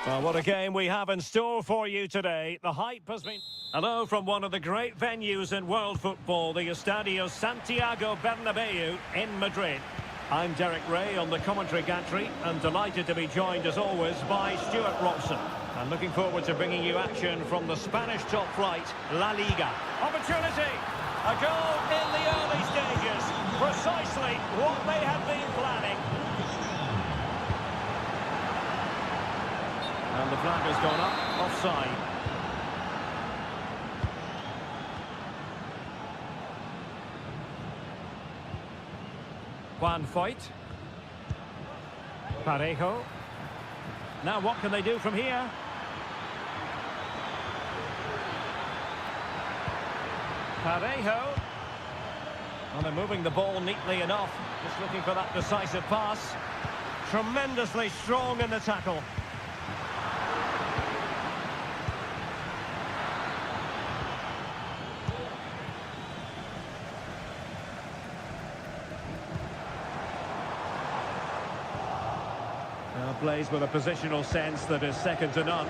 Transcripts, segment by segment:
Well, what a game we have in store for you today. The hype has been... Hello from one of the great venues in world football, the Estadio Santiago Bernabeu in Madrid. I'm Derek Ray on the commentary gantry and delighted to be joined as always by Stuart Robson. And looking forward to bringing you action from the Spanish top flight, La Liga. Opportunity! A goal in the early stages. Precisely what they had been planning. And the flag has gone up, offside. Juan Foyt. Parejo. Now what can they do from here? Parejo. Well, they're moving the ball neatly enough. Just looking for that decisive pass. Tremendously strong in the tackle. Plays with a positional sense that is second to none.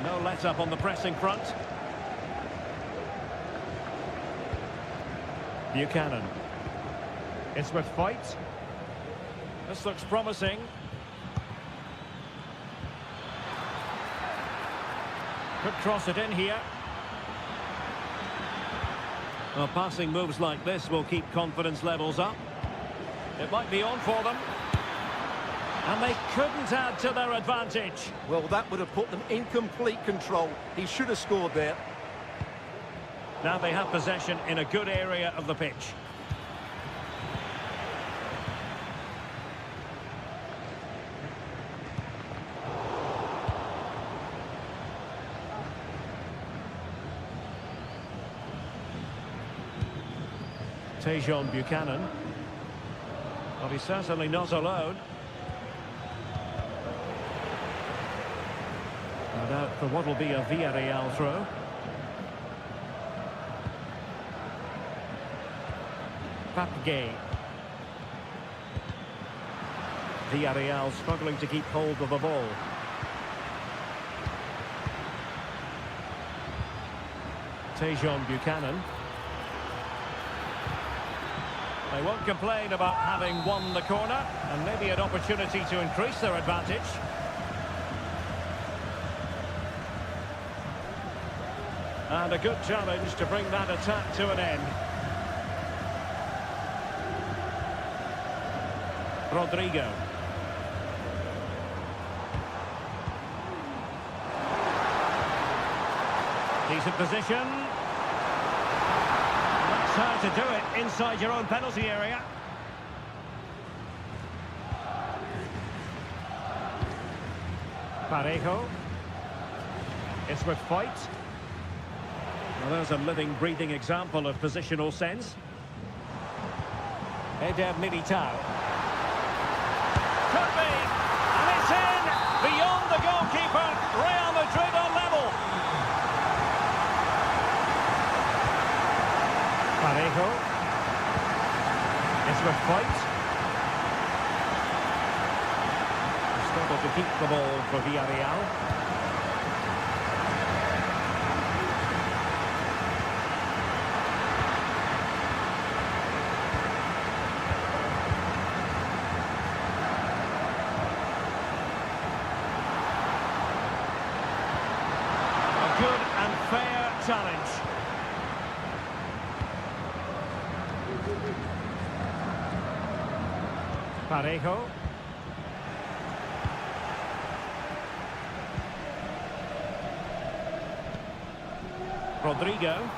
No let-up on the pressing front. Buchanan. It's with Foyt. This looks promising. Could cross it in here. Well, passing moves like this will keep confidence levels up. It might be on for them. And they couldn't add to their advantage. Well, that would have put them in complete control. He should have scored there. Now they have possession in a good area of the pitch. Tejon Buchanan. Well, he's certainly not alone. No doubt for what will be a Villarreal throw. Papgay. Villarreal struggling to keep hold of the ball. Tejon Buchanan. They won't complain about having won the corner, and maybe an opportunity to increase their advantage. And a good challenge to bring that attack to an end. Rodrigo. Decent position. How to do it inside your own penalty area. Parejo. It's with Foyt. Well, there's a living, breathing example of positional sense. Eder Militao. Could be, and it's in beyond the goalkeeper. Real Madrid on level. Parejo. It's with Foyt. Struggle to keep the ball for Villarreal. A good and fair challenge. Parejo. Rodrigo.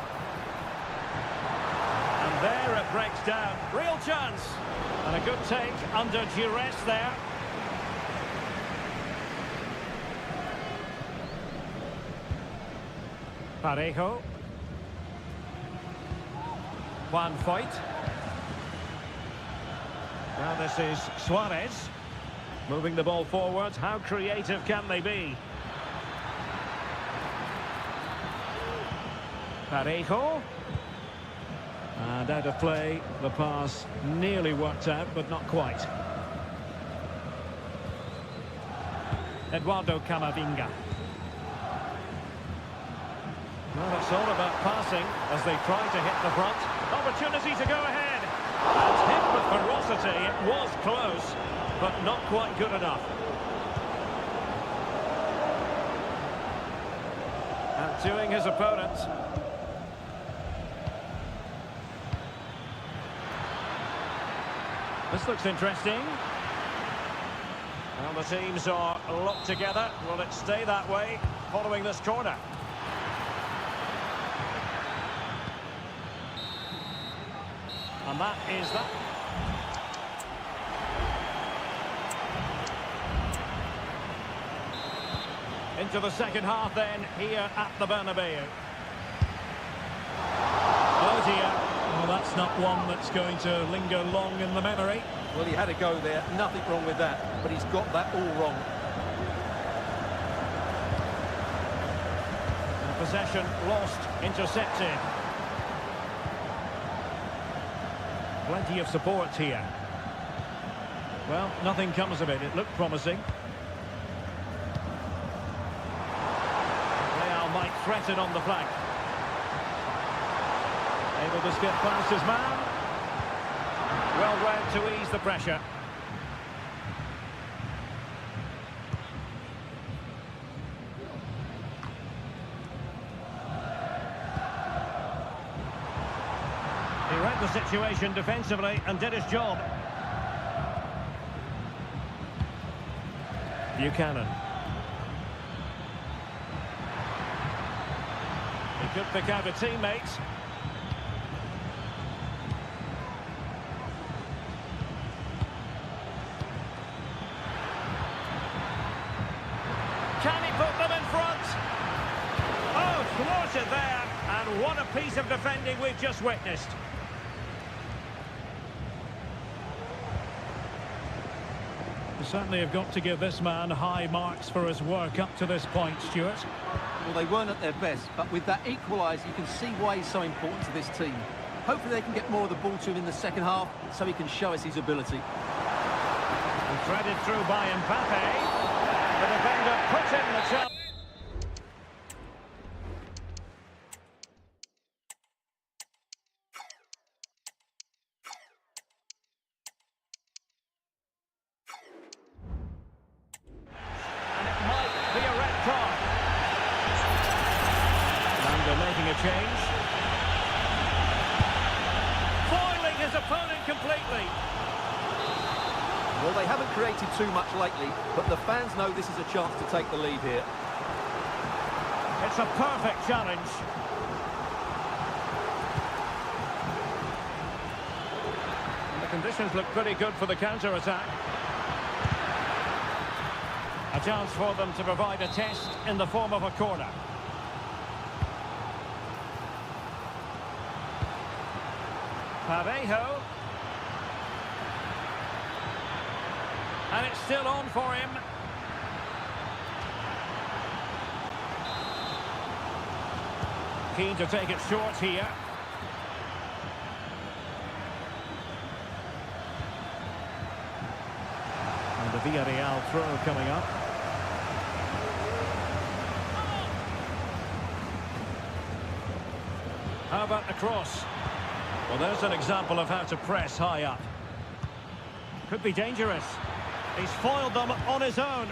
And there it breaks down. Real chance. And a good take under duress there. Parejo. Juan Foyt. Now this is Suarez. Moving the ball forward. How creative can they be? Parejo. And out of play. The pass nearly worked out, but not quite. Eduardo Camavinga. Well, it's all about passing as they try to hit the front. Opportunity to go ahead. And hit with ferocity. It was close, but not quite good enough. Outdoing his opponent. This looks interesting. Well, the teams are locked together. Will it stay that way following this corner? And that is that. Into the second half then, here at the Bernabeu. Oh dear. Well, that's not one that's going to linger long in the memory. Well, he had a go there. Nothing wrong with that. But he's got that all wrong. And possession lost, intercepted. Plenty of support here. Well, nothing comes of it. It looked promising. Real might threaten on the flank. Able to skip past his man. Well read to ease the pressure. He read the situation defensively and did his job. Buchanan. He could pick out a teammate. Can he put them in front? Oh, thwarted there. And what a piece of defending we've just witnessed. You certainly have got to give this man high marks for his work up to this point, Stuart. Well, they weren't at their best, but with that equaliser, you can see why he's so important to this team. Hopefully they can get more of the ball to him in the second half, so he can show us his ability. And threaded through by Mbappe. The defender puts in the challenge. And it might be a red card. And they're making a change. Foiling his opponent completely. Well, they haven't created too much lately, but the fans know this is a chance to take the lead here. It's a perfect challenge. And the conditions look pretty good for the counter-attack. A chance for them to provide a test in the form of a corner. Parejo. And it's still on for him. Keen to take it short here. And the Villarreal throw coming up. How about the cross? Well, there's an example of how to press high up. Could be dangerous. He's foiled them on his own.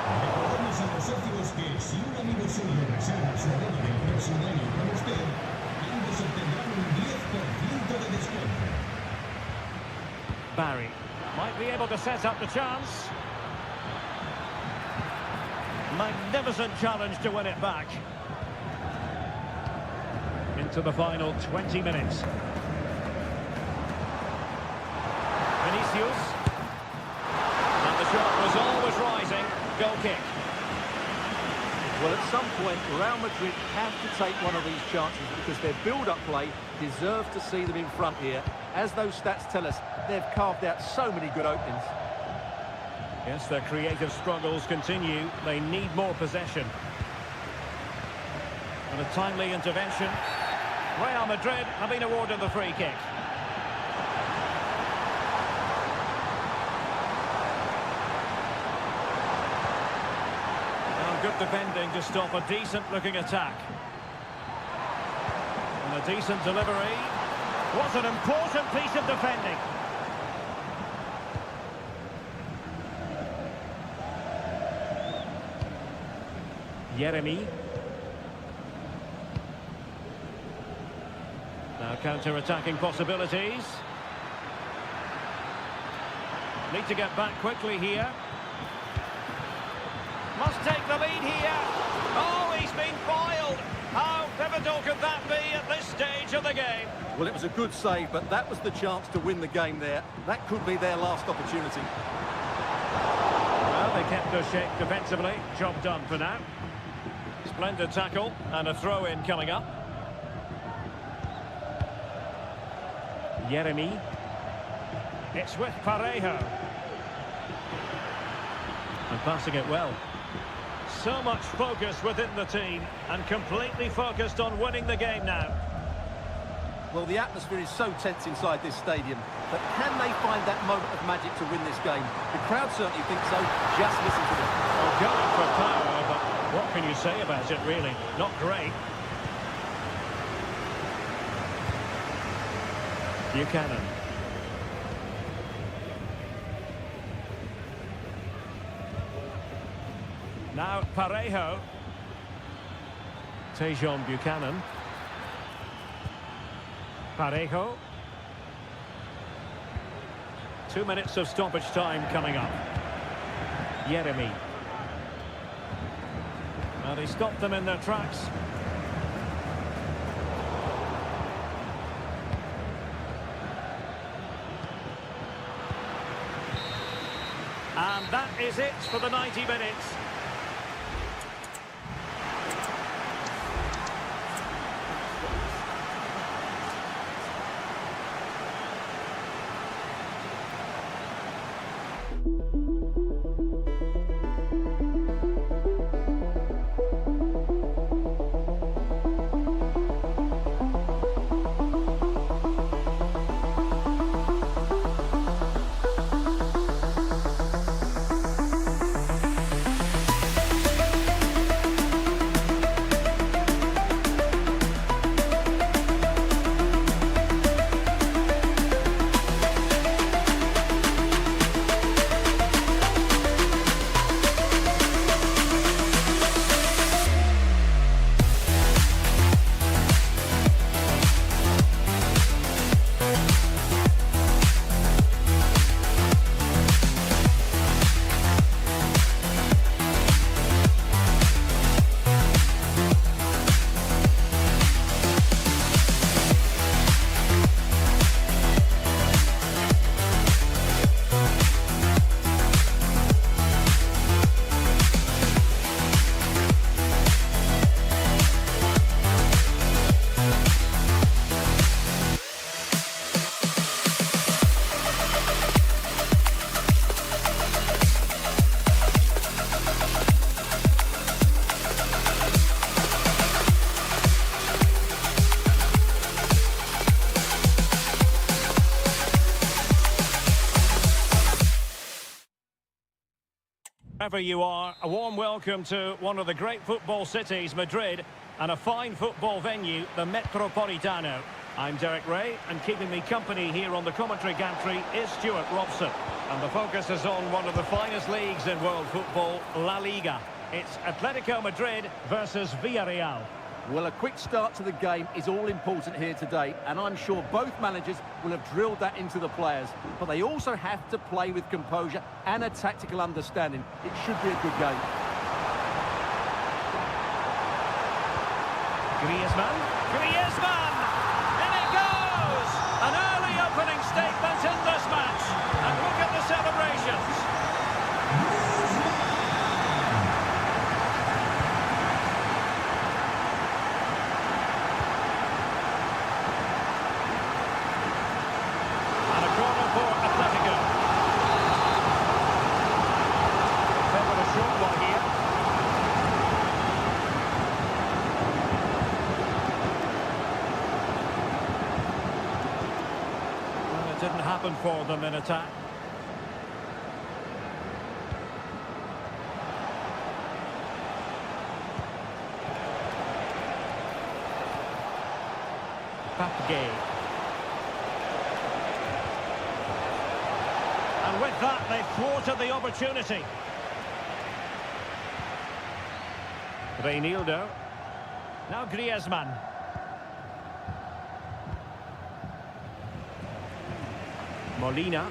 Recordamos a los socios que si un amigo suyo reserva su bono del próximo año con usted, ambos obtendrán un 10% de descuento. Barry might be able to set up the chance. Magnificent challenge to win it back. Into the final 20 minutes. Vinicius. And the shot was always rising. Goal kick. Well, at some point, Real Madrid have to take one of these chances because their build-up play deserves to see them in front here. As those stats tell us, they've carved out so many good openings. Yes, their creative struggles continue. They need more possession. And a timely intervention. Real Madrid have been awarded the free kick. good defending to stop a decent-looking attack. And a decent delivery. Was an important piece of defending. Yeremy. Now counter-attacking possibilities. Need to get back quickly here. Must take the lead here. Oh, he's been foiled. How pivotal could that be at this stage of the game? Well, it was a good save, but that was the chance to win the game there. That could be their last opportunity. Well, they kept their shape defensively. Job done for now. Splendid tackle and a throw-in coming up. Yeremy. It's with Parejo. And passing it well. So much focus within the team and completely focused on winning the game now. Well, the atmosphere is so tense inside this stadium, but can they find that moment of magic to win this game? The crowd certainly think so. Just listen to them. Well, going for power, but what can you say about it, really? Not great. Buchanan. Now Parejo. Tejon Buchanan. Parejo. 2 minutes of stoppage time coming up. Yeremy. Well, he stopped them in their tracks. And that is it for the 90 minutes. Wherever you are, a warm welcome to one of the great football cities, Madrid, and a fine football venue, the Metropolitano. I'm Derek Ray, and keeping me company here on the commentary gantry is Stuart Robson. And the focus is on one of the finest leagues in world football, La Liga. It's Atletico Madrid versus Villarreal. Well, a quick start to the game is all important here today, and I'm sure both managers will have drilled that into the players. But they also have to play with composure and a tactical understanding. It should be a good game. Griezmann! In it goes! An early opening statement in this match. And look at the celebrations. Didn't happen for them in attack. Papgay. And with that, they've thwarted the opportunity. Reinildo. Now Griezmann. Molina.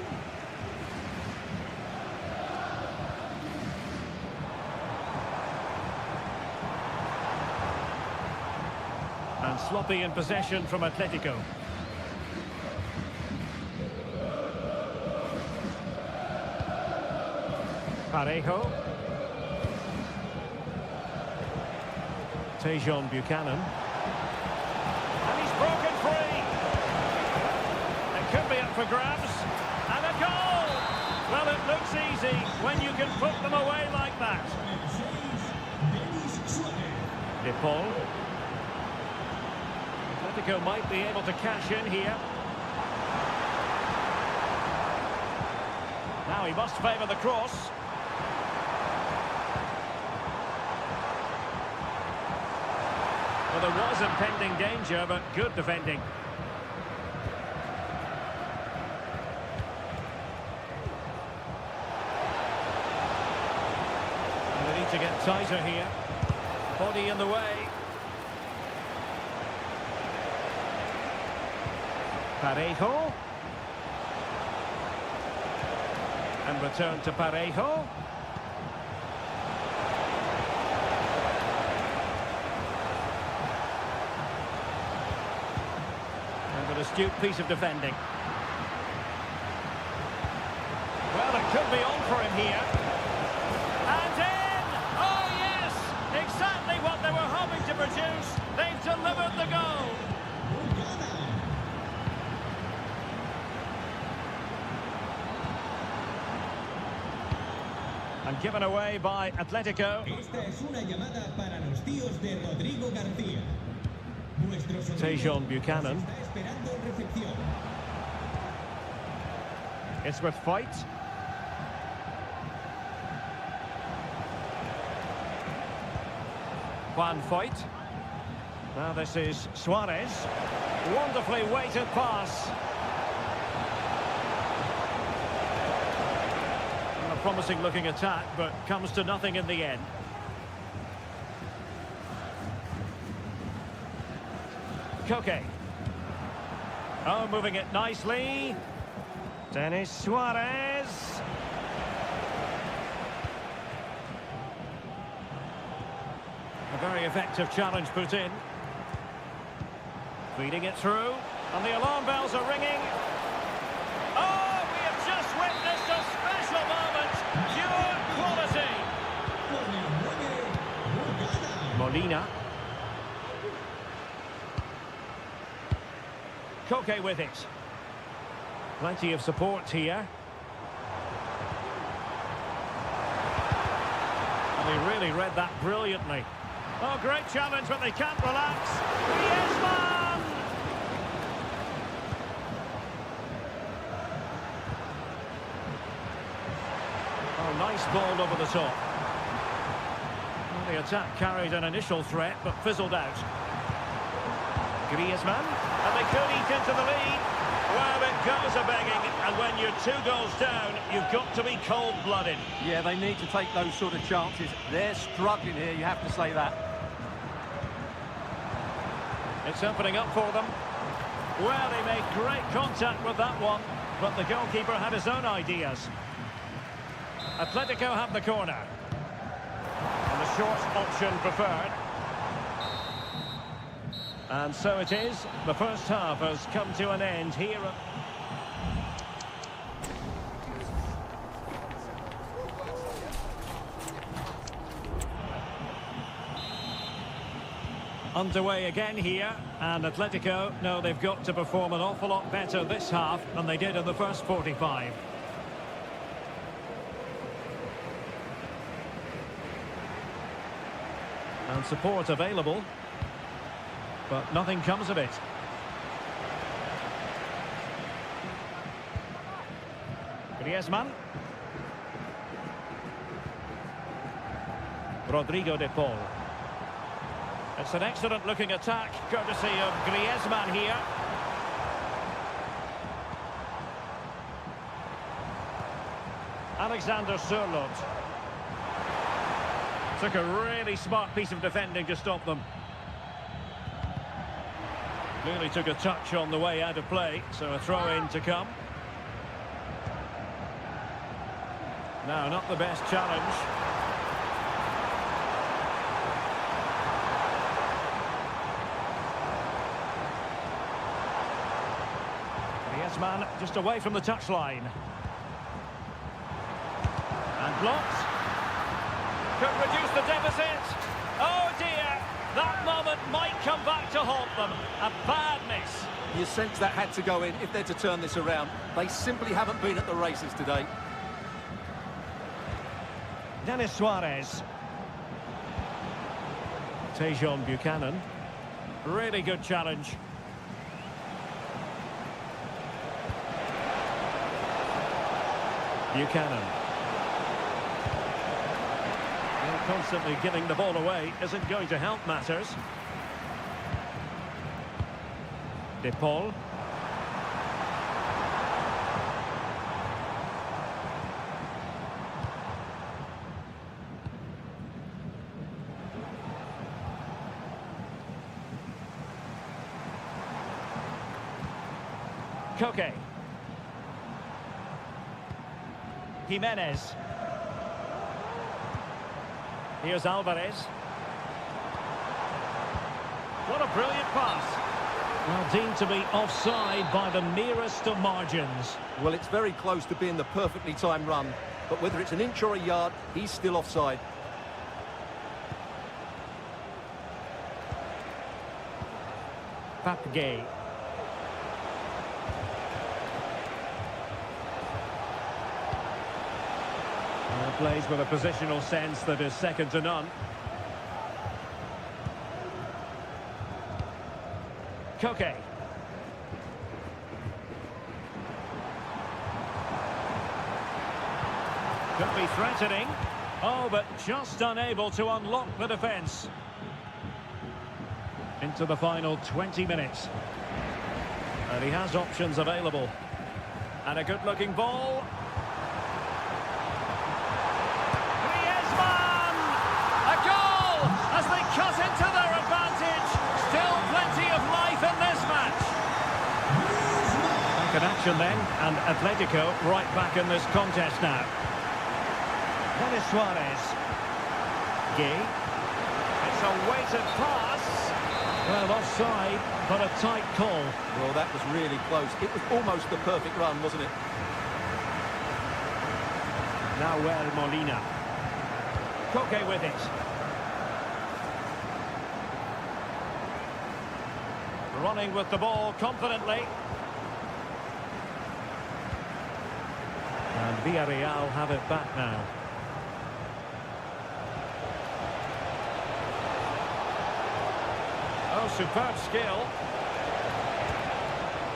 And sloppy in possession from Atletico. Parejo. Buchanan. And he's broken free. It could be up for grabs. And a goal! Well, it looks easy when you can put them away like that. De Paul. Atletico might be able to cash in here. Now he must favour the cross. Well, there was impending danger, but good defending. And they need to get tighter here. Body in the way. Parejo. And return to Parejo. And an astute piece of defending. Well, it could be on for him here. And in! Oh, yes! Exactly what they were hoping to produce. They've delivered the goal. And given away by Atletico. Esta es una llamada para los tíos de Rodrigo García. Buchanan. Está esperando recepción. It's with fight. Juan Foyt. Now this is Suarez. Wonderfully weighted pass. A promising looking attack, but comes to nothing in the end. Koke. Oh, moving it nicely. Denis Suarez. A very effective challenge put in. Feeding it through. And the alarm bells are ringing. Oh, we have just witnessed a special moment. Pure quality. Molina. Koke with it. Plenty of support here. And they really read that brilliantly. Oh, great challenge, but they can't relax. Griezmann! Oh, nice ball over the top. Well, the attack carried an initial threat, but fizzled out. Griezmann, and they could eat into the lead. Well, it goes a-begging, and when you're 2 goals down, you've got to be cold-blooded. Yeah, they need to take those sort of chances. They're struggling here, you have to say that. It's opening up for them. Well, he made great contact with that one, but the goalkeeper had his own ideas. Atletico have the corner. And the short option preferred. And so it is. The first half has come to an end here. Underway again here, and Atletico know they've got to perform an awful lot better this half than they did in the first 45. And support available, but nothing comes of it. Griezmann. Rodrigo de Paul. It's an excellent looking attack, courtesy of Griezmann here. Alexander Sørloth. Took a really smart piece of defending to stop them. Clearly took a touch on the way out of play, so a throw-in to come. No, not the best challenge. Man just away from the touchline. And blocked. Could reduce the deficit. Oh dear, that moment might come back to haunt them. A bad miss. You sense that had to go in if they're to turn this around. They simply haven't been at the races today. Denis Suarez. Tejon Buchanan. Really good challenge. Buchanan. Well, constantly giving the ball away isn't going to help matters. De Paul. Koke. Jimenez. Here's Alvarez. What a brilliant pass. Well, deemed to be offside by the merest of margins. Well, it's very close to being the perfectly timed run, but whether it's an inch or a yard, he's still offside. Papgay. Plays with a positional sense that is second to none. Koke. Could be threatening. Oh, but just unable to unlock the defence. Into the final 20 minutes. And he has options available. And a good-looking ball. As they cut into their advantage. Still plenty of life in this match. Back in action then, and Atletico right back in this contest now. Denis Suarez. Gay. It's a weighted pass. Well, offside, but a tight call. Well, that was really close. It was almost the perfect run, wasn't it? Nahuel Molina. Koke with it. Running with the ball confidently. And Villarreal have it back now. Oh, superb skill.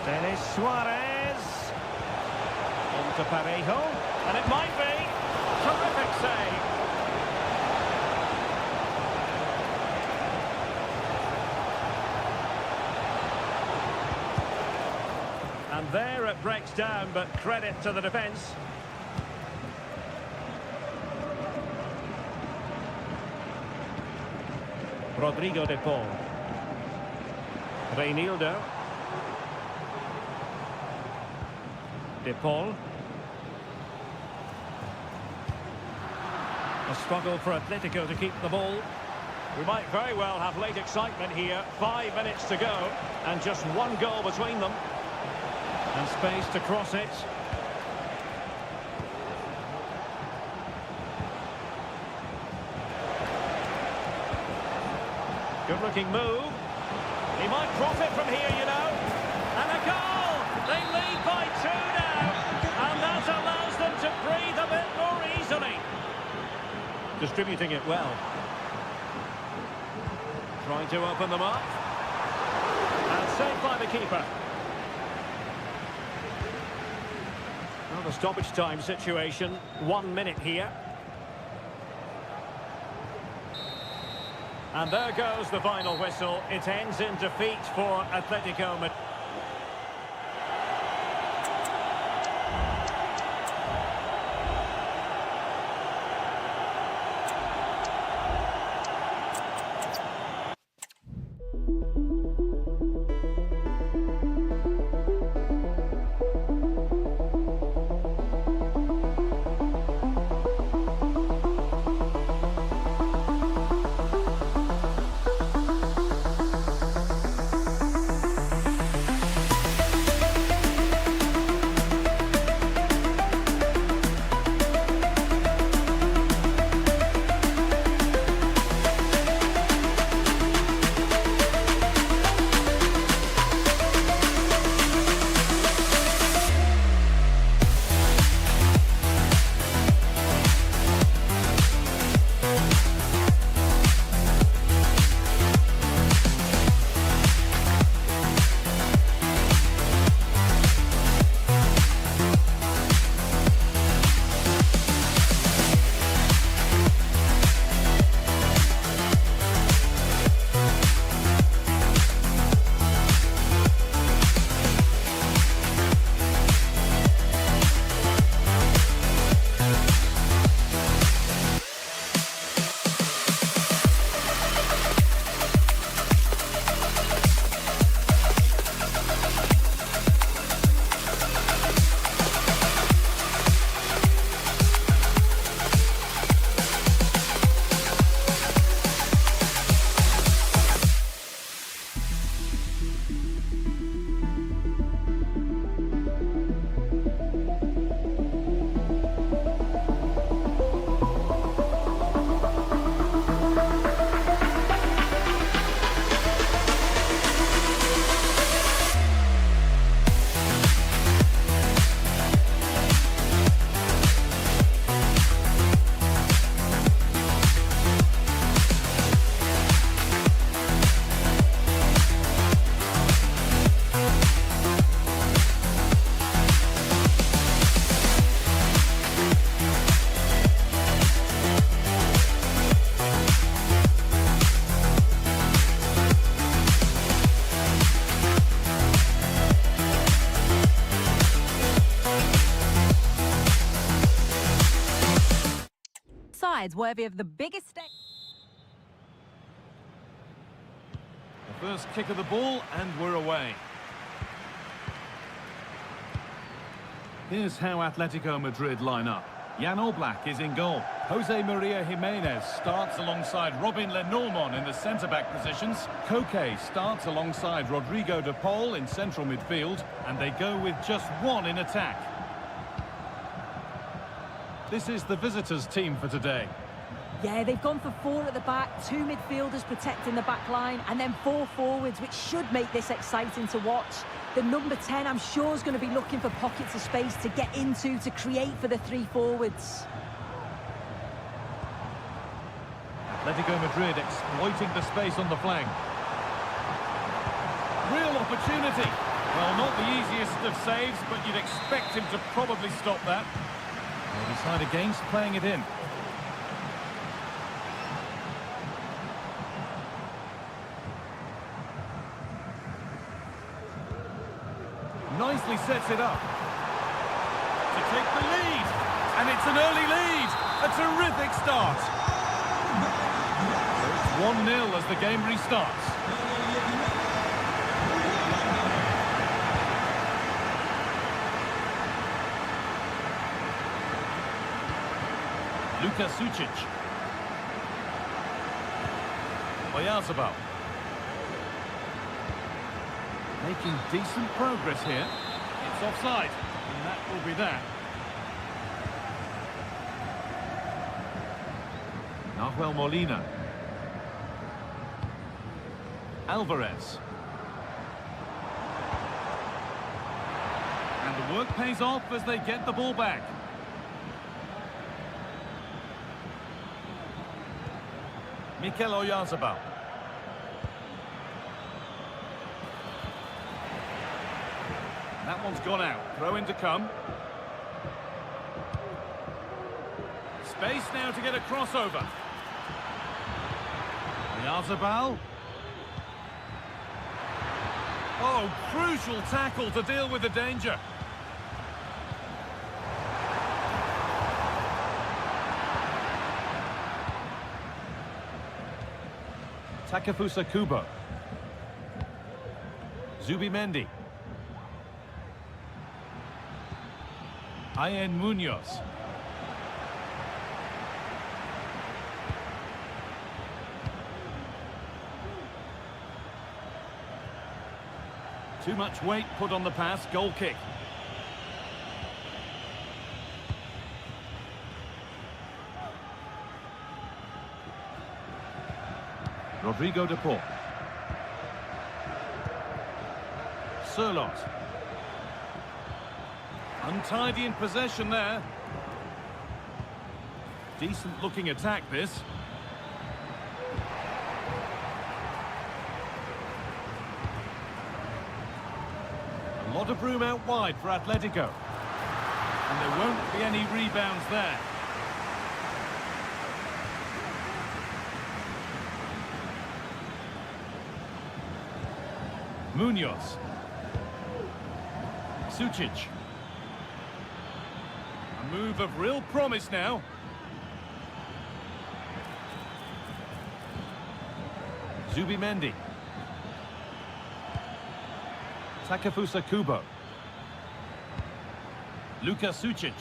Denis Suarez. On to Parejo. And it might be. Terrific save. And there it breaks down, but credit to the defence. Rodrigo de Paul. Reinildo. De Paul. A struggle for Atletico to keep the ball. We might very well have late excitement here. 5 minutes to go, and just one goal between them. And space to cross it. Good-looking move. He might profit from here, you know. And a goal! They lead by 2 now. And that allows them to breathe a bit more easily. Distributing it well. Trying to open them up. And saved by the keeper. Well, the stoppage time situation. 1 minute here. And there goes the final whistle. It ends in defeat for Atletico Madrid. sides worthy of the biggest stake. The first kick of the ball, and we're away. Here's how Atletico Madrid line up. Jan Oblak is in goal. Jose Maria Jimenez starts alongside Robin Lenormand in the centre-back positions. Koke starts alongside Rodrigo de Paul in central midfield, and they go with just one in attack. This is the visitors' team for today. Yeah, they've gone for 4 at the back, 2 midfielders protecting the back line, and then 4 forwards, which should make this exciting to watch. The number 10, I'm sure, is going to be looking for pockets of space to get into, to create for the 3 forwards. Atletico Madrid exploiting the space on the flank. Real opportunity. Well, not the easiest of saves, but you'd expect him to probably stop that. They decide against playing it in. Nicely sets it up to take the lead, and it's an early lead. A terrific start. So it's 1-0 as the game restarts. Luka Sxitted. Oyarzabal. Making decent progress here. It's offside, and that will be that. Nahuel Molina. Alvarez. And the work pays off as they get the ball back. Mikel Oyarzabal. That one's gone out. Throw in to come. Space now to get a crossover. Oyarzabal. Oh, crucial tackle to deal with the danger. Takefusa Kubo. Zubimendi. Ian Munoz. Too much weight put on the pass, goal kick. Rodrigo de Paul. Surlot. Untidy in possession there. Decent looking attack this. A lot of room out wide for Atletico. And there won't be any rebounds there. Munoz. Sxitted. A move of real promise now. Zubimendi. Takefusa Kubo. Luka Sxitted.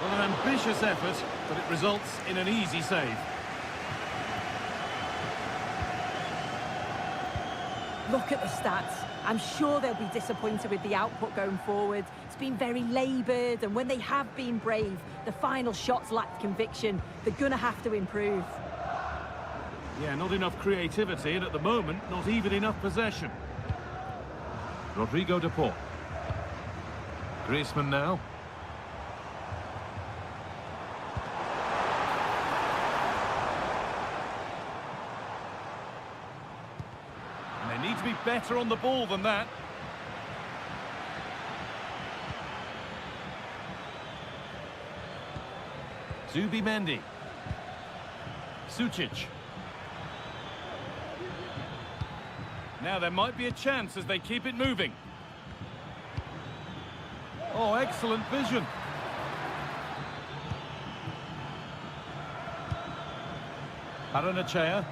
Well, an ambitious effort, but it results in an easy save. Look at the stats. I'm sure they'll be disappointed with the output going forward. It's been very laboured, and when they have been brave, the final shots lacked conviction. They're going to have to improve. Yeah, not enough creativity, and at the moment, not even enough possession. Rodrigo de Paul. Griezmann now. And they need to be better on the ball than that. Zubimendi. Sxitted. Now there might be a chance as they keep it moving. Oh, excellent vision. Paranachea.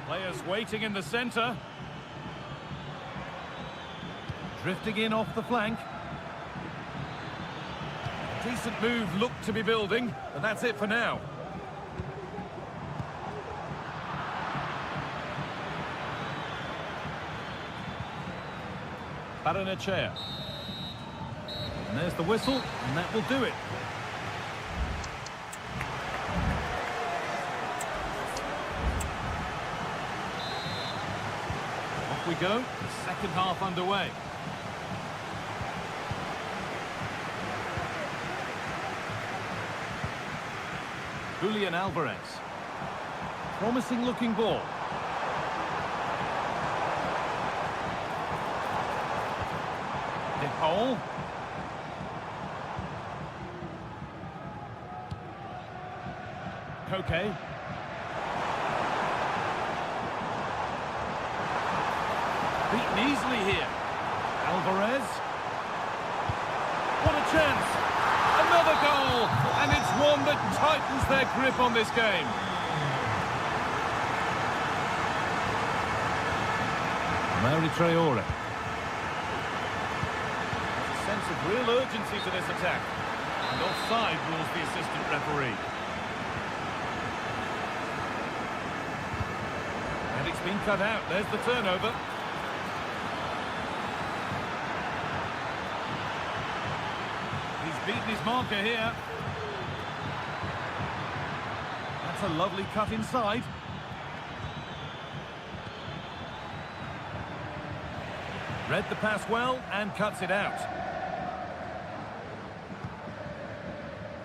Players waiting in the centre. Drifting in off the flank. Decent move looked to be building, but that's it for now. Paranachea. And there's the whistle, and that will do it. Off we go, the second half underway. Julian Alvarez. Promising looking ball. De Paul. Koke. Beaten easily here. Alvarez. What a chance! Another goal! And it's one that tightens their grip on this game. Mary Traore. There's a sense of real urgency to this attack. And offside rules the assistant referee. And it's been cut out. There's the turnover. He's beaten his marker here. That's a lovely cut inside. Read the pass well and cuts it out.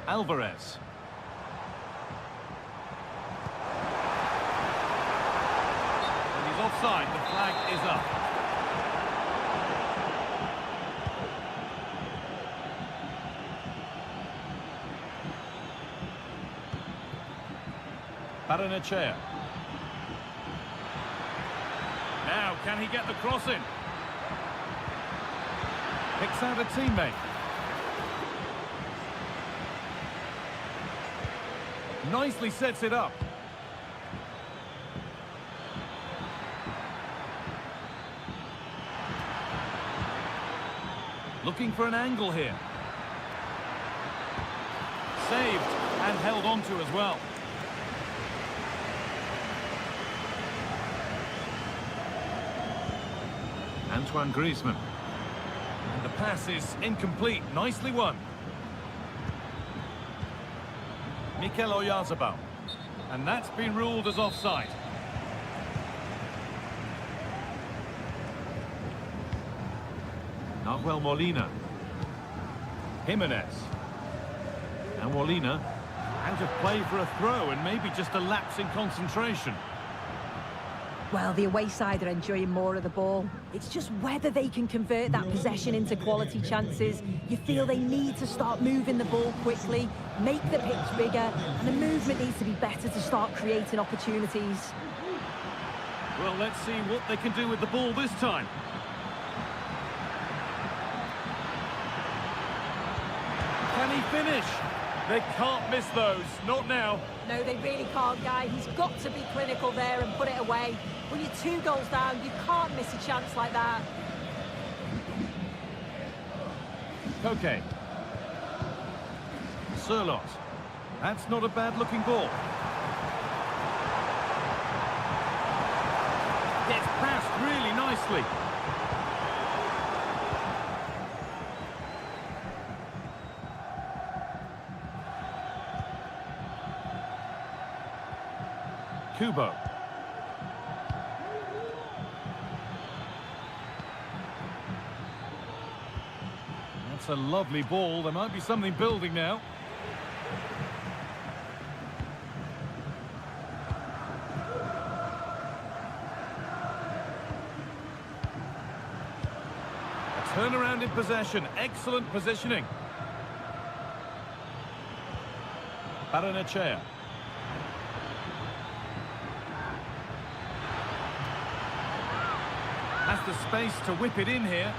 Alvarez. And he's offside. The flag is up. Paranachea. Now, can he get the cross in? Picks out a teammate. Nicely sets it up. Looking for an angle here. Saved and held on to as well. Antoine Griezmann. And the pass is incomplete. Nicely won. Mikel Oyarzabal. And that's been ruled as offside. Nahuel Molina. Jimenez. And Molina out of play for a throw and maybe just a lapse in concentration. Well, the away side are enjoying more of the ball. It's just whether they can convert that possession into quality chances. You feel they need to start moving the ball quickly, make the pitch bigger, and the movement needs to be better to start creating opportunities. Well, let's see what they can do with the ball this time. Can he finish? They can't miss those, not now. No, they really can't, Guy. He's got to be clinical there and put it away. When you're 2 goals down, you can't miss a chance like that. Koke. Surlot. That's not a bad-looking ball. Gets passed really nicely. Kubo. That's a lovely ball. There might be something building now. A turnaround in possession. Excellent positioning. Paranachea. Has the space to whip it in here.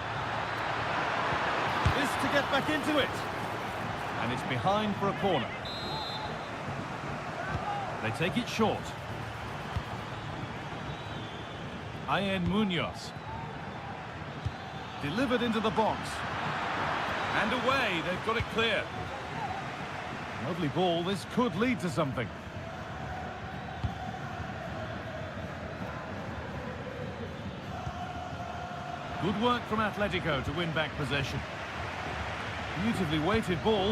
This to get back into it. And it's behind for a corner. They take it short. Munoz. Delivered into the box. And away, they've got it clear. Lovely ball, this could lead to something. Good work from Atletico to win back possession. Beautifully weighted ball.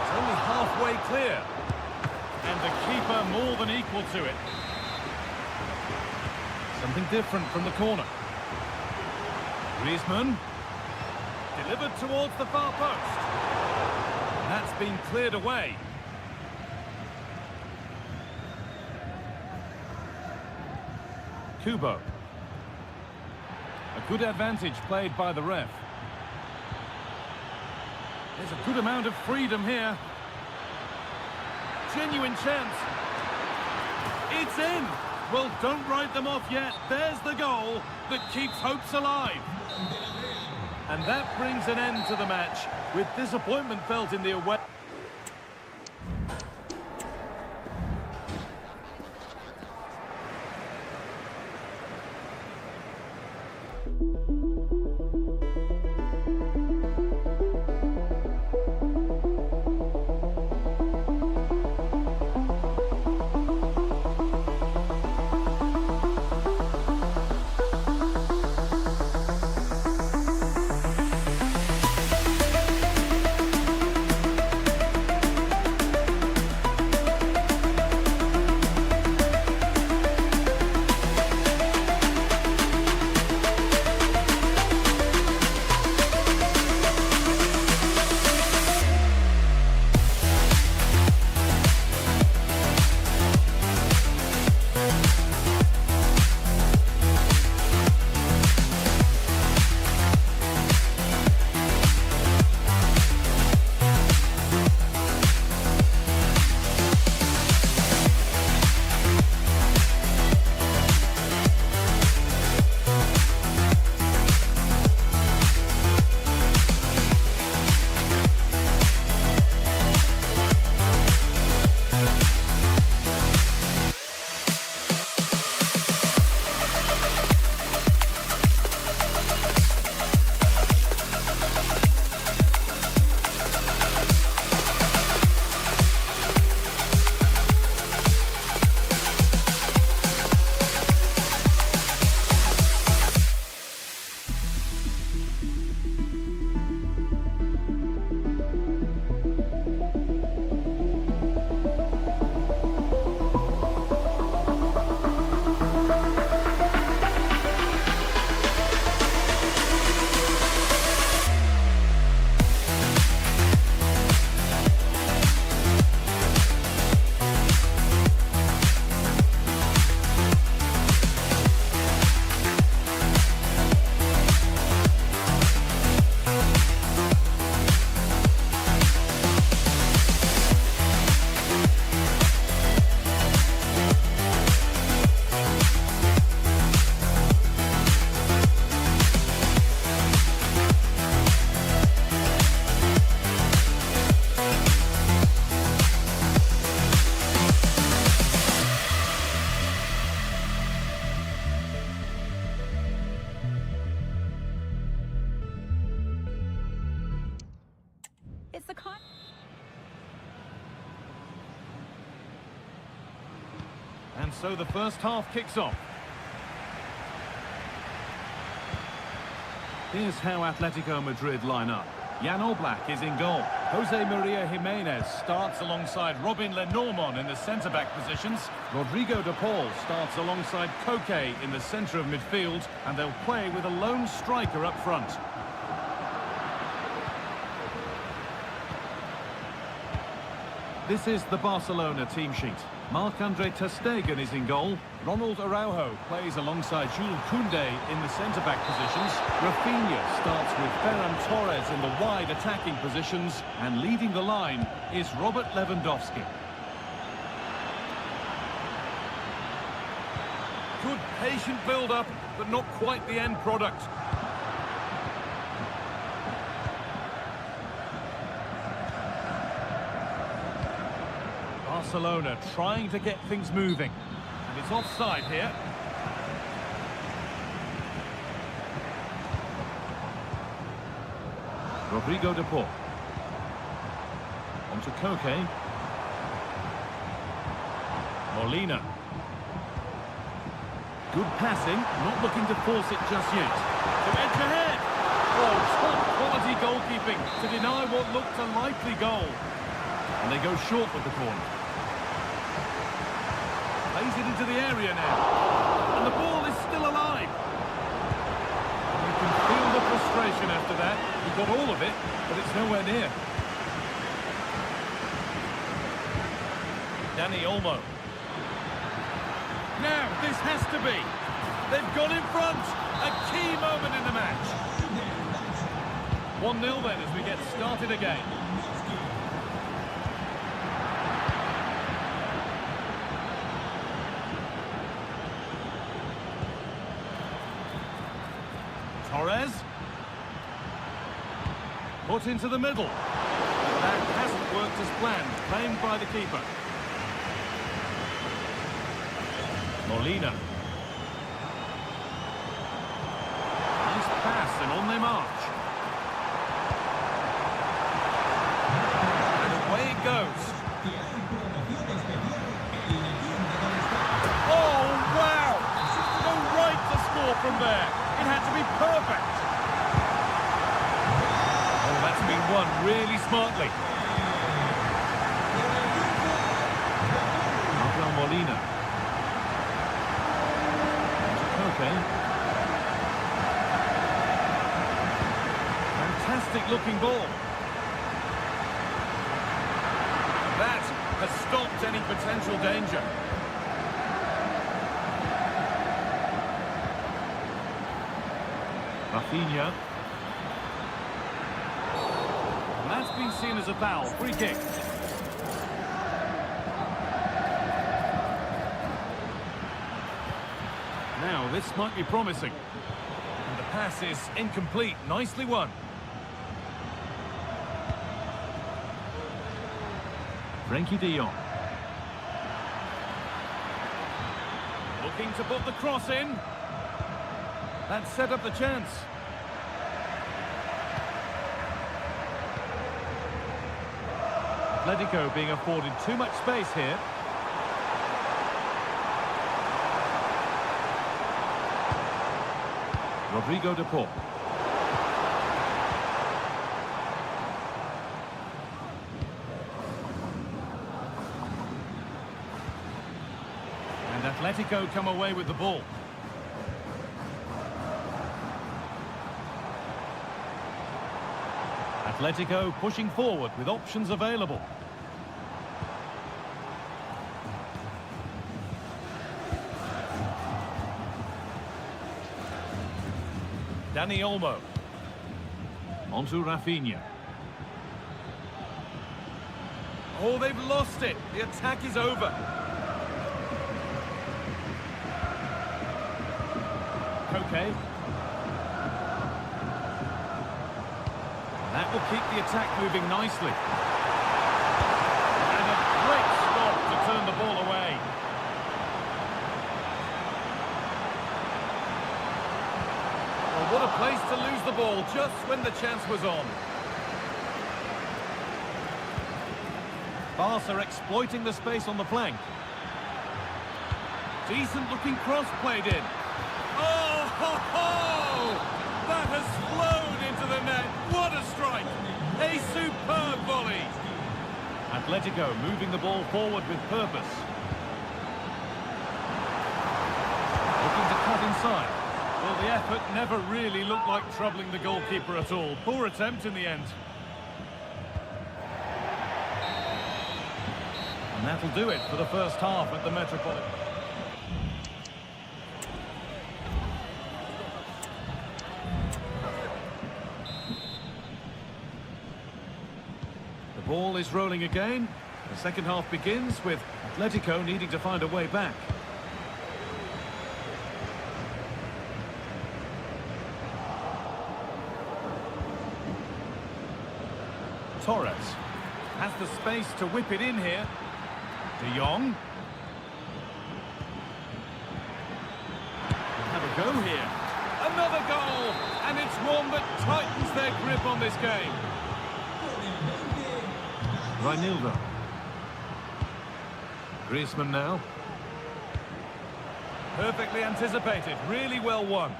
It's only halfway clear. And the keeper more than equal to it. Something different from the corner. Griezmann. Delivered towards the far post. And that's been cleared away. Kubo. A good advantage played by the ref. There's a good amount of freedom here. Genuine chance. It's in. Well, don't write them off yet. There's the goal that keeps hopes alive. And that brings an end to the match, with disappointment felt in the away. It's the kind... And so the first half kicks off. Here's how Atletico Madrid line up. Jan Oblak is in goal. Jose Maria Jimenez starts alongside Robin Lenormand in the centre-back positions. Rodrigo de Paul starts alongside Koke in the centre of midfield, and they'll play with a lone striker up front. This is the Barcelona team sheet. Marc-Andre ter Stegen is in goal. Ronald Araujo plays alongside Jules Koundé in the centre-back positions. Rafinha starts with Ferran Torres in the wide attacking positions. And leading the line is Robert Lewandowski. Good patient build-up, but not quite the end product. Barcelona trying to get things moving. And it's offside here. Rodrigo de Paul. On to Koke. Molina. Good passing, not looking to force it just yet. To edge ahead. Oh, top quality goalkeeping to deny what looked a likely goal. And they go short with the corner. Plays it into the area now. And the ball is still alive. And you can feel the frustration after that. He got all of it, but it's nowhere near. Dani Olmo. Now, this has to be. They've got in front. A key moment in the match. 1-0 then as we get started again. Torres. Put into the middle. That hasn't worked as planned. Claimed by the keeper. Molina. Nice pass and on they march. And away it goes. Oh, wow! No right to score from there. It had to be perfect. Oh, that's been won really smartly. Molina. Okay. Fantastic looking ball. That has stopped any potential danger. Rafinha. And that's been seen as a foul. Free kick. Now, this might be promising. And the pass is incomplete. Nicely won. Frenkie de Jong. Looking to put the cross in. That set up the chance. Atletico being afforded too much space here. Rodrigo de Paul. And Atletico come away with the ball. Atletico pushing forward with options available. Dani Olmo. Onto Rafinha. Oh, they've lost it. The attack is over. Koke. That will keep the attack moving nicely. And a great stop to turn the ball away. Well, what a place to lose the ball just when the chance was on. Barca exploiting the space on the flank. Decent looking cross played in. Oh, ho, ho! That has flown into the net. What a strike! A superb volley. Atletico moving the ball forward with purpose. Looking to cut inside. Well, the effort never really looked like troubling the goalkeeper at all. Poor attempt in the end. And that'll do it for the first half at the Metropolitan. The ball is rolling again. The second half begins with Atletico needing to find a way back. Torres has the space to whip it in here. De Jong. Have a go here. Another goal! And it's one that tightens their grip on this game. Reinildo. Griezmann now. Perfectly anticipated, really well won.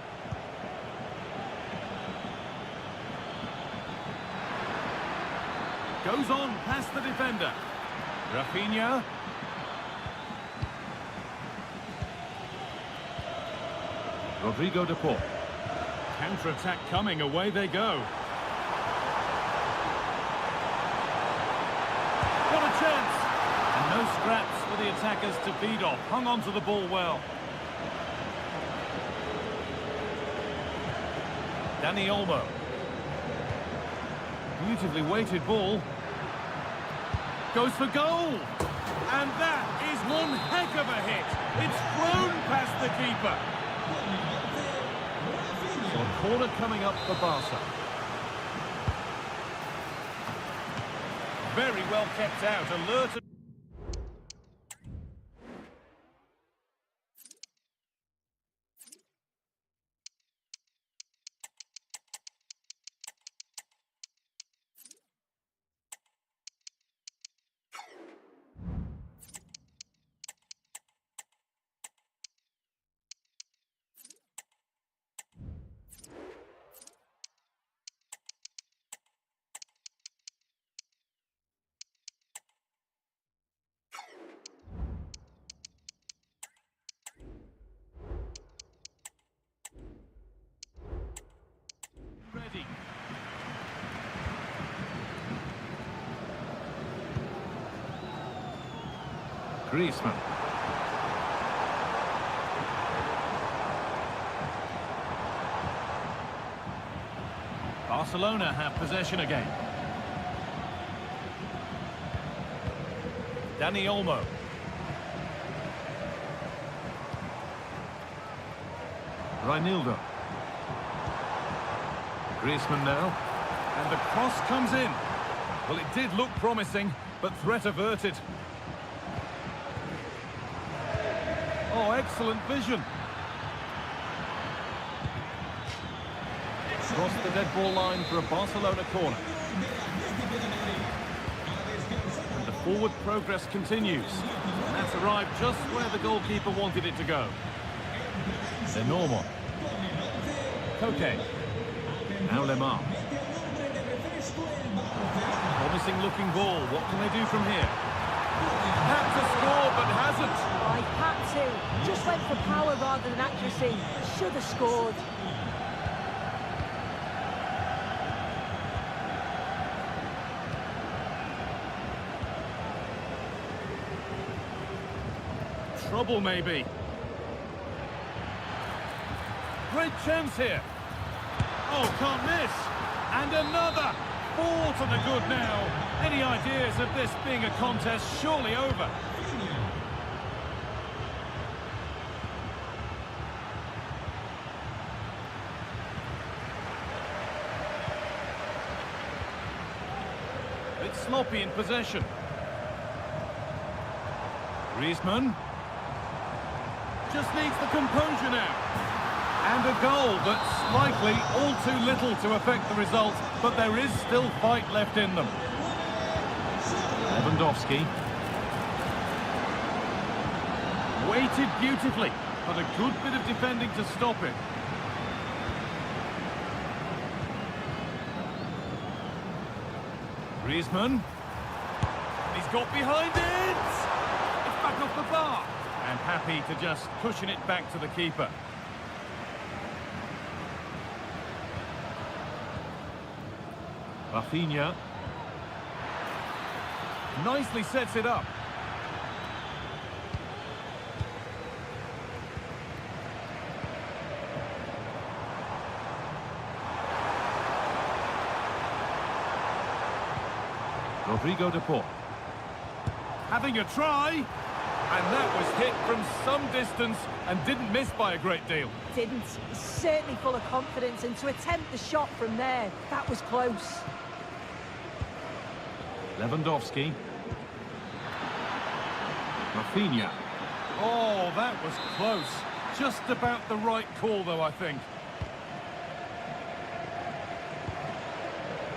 Goes on past the defender. Rafinha. Rodrigo de Paul. Counter-attack coming, away they go. What a chance! And no scraps for the attackers to feed off. Hung on to the ball well. Dani Olmo. Beautifully weighted ball. Goes for goal! And that is one heck of a hit. It's flown past the keeper. So a corner coming up for Barca. Very well kept out, alert. Ready. Griezmann. Barcelona have possession again. Dani Olmo. Reinildo. Griezmann now. And the cross comes in. Well, it did look promising, but threat averted. Oh, excellent vision. Crossed the dead ball line for a Barcelona corner. And the forward progress continues. And that's arrived just where the goalkeeper wanted it to go. De Normal. Koke. Now Lemar. Promising looking ball. What can they do from here? Had to score, but hasn't. I had to. Just went for power rather than accuracy. Should have scored. Trouble maybe. Great chance here. Oh, can't miss. And another. 4 to the good now. Any ideas of this being a contest surely over? It's sloppy in possession. Griezmann. Just needs the composure now. And a goal that's likely all too little to affect the result, but there is still fight left in them. Lewandowski. Weighted beautifully, but a good bit of defending to stop it. Griezmann. He's got behind it! It's back off the bar. And happy to just cushion it back to the keeper. Rafinha. Nicely sets it up. Rodrigo de Paul. Having a try. And that was hit from some distance and didn't miss by a great deal. Didn't. He's certainly full of confidence, and to attempt the shot from there, that was close. Lewandowski. Rafinha. Oh, that was close. Just about the right call, though, I think.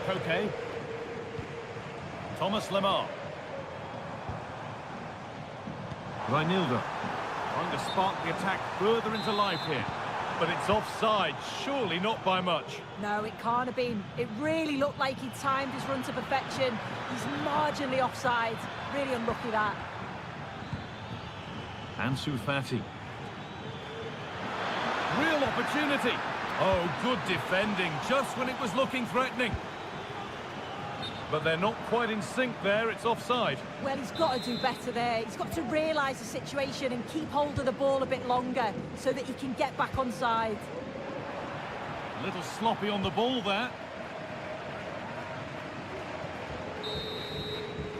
Koke. Thomas Lemar. Reinildo. Trying to spark the attack further into life here. But it's offside, surely not by much. No, it can't have been. It really looked like he timed his run to perfection. He's marginally offside. Really unlucky that. Ansu Fati. Real opportunity. Oh, good defending, just when it was looking threatening. But they're not quite in sync there, it's offside. Well, he's got to do better there. He's got to realise the situation and keep hold of the ball a bit longer so that he can get back on side. A little sloppy on the ball there.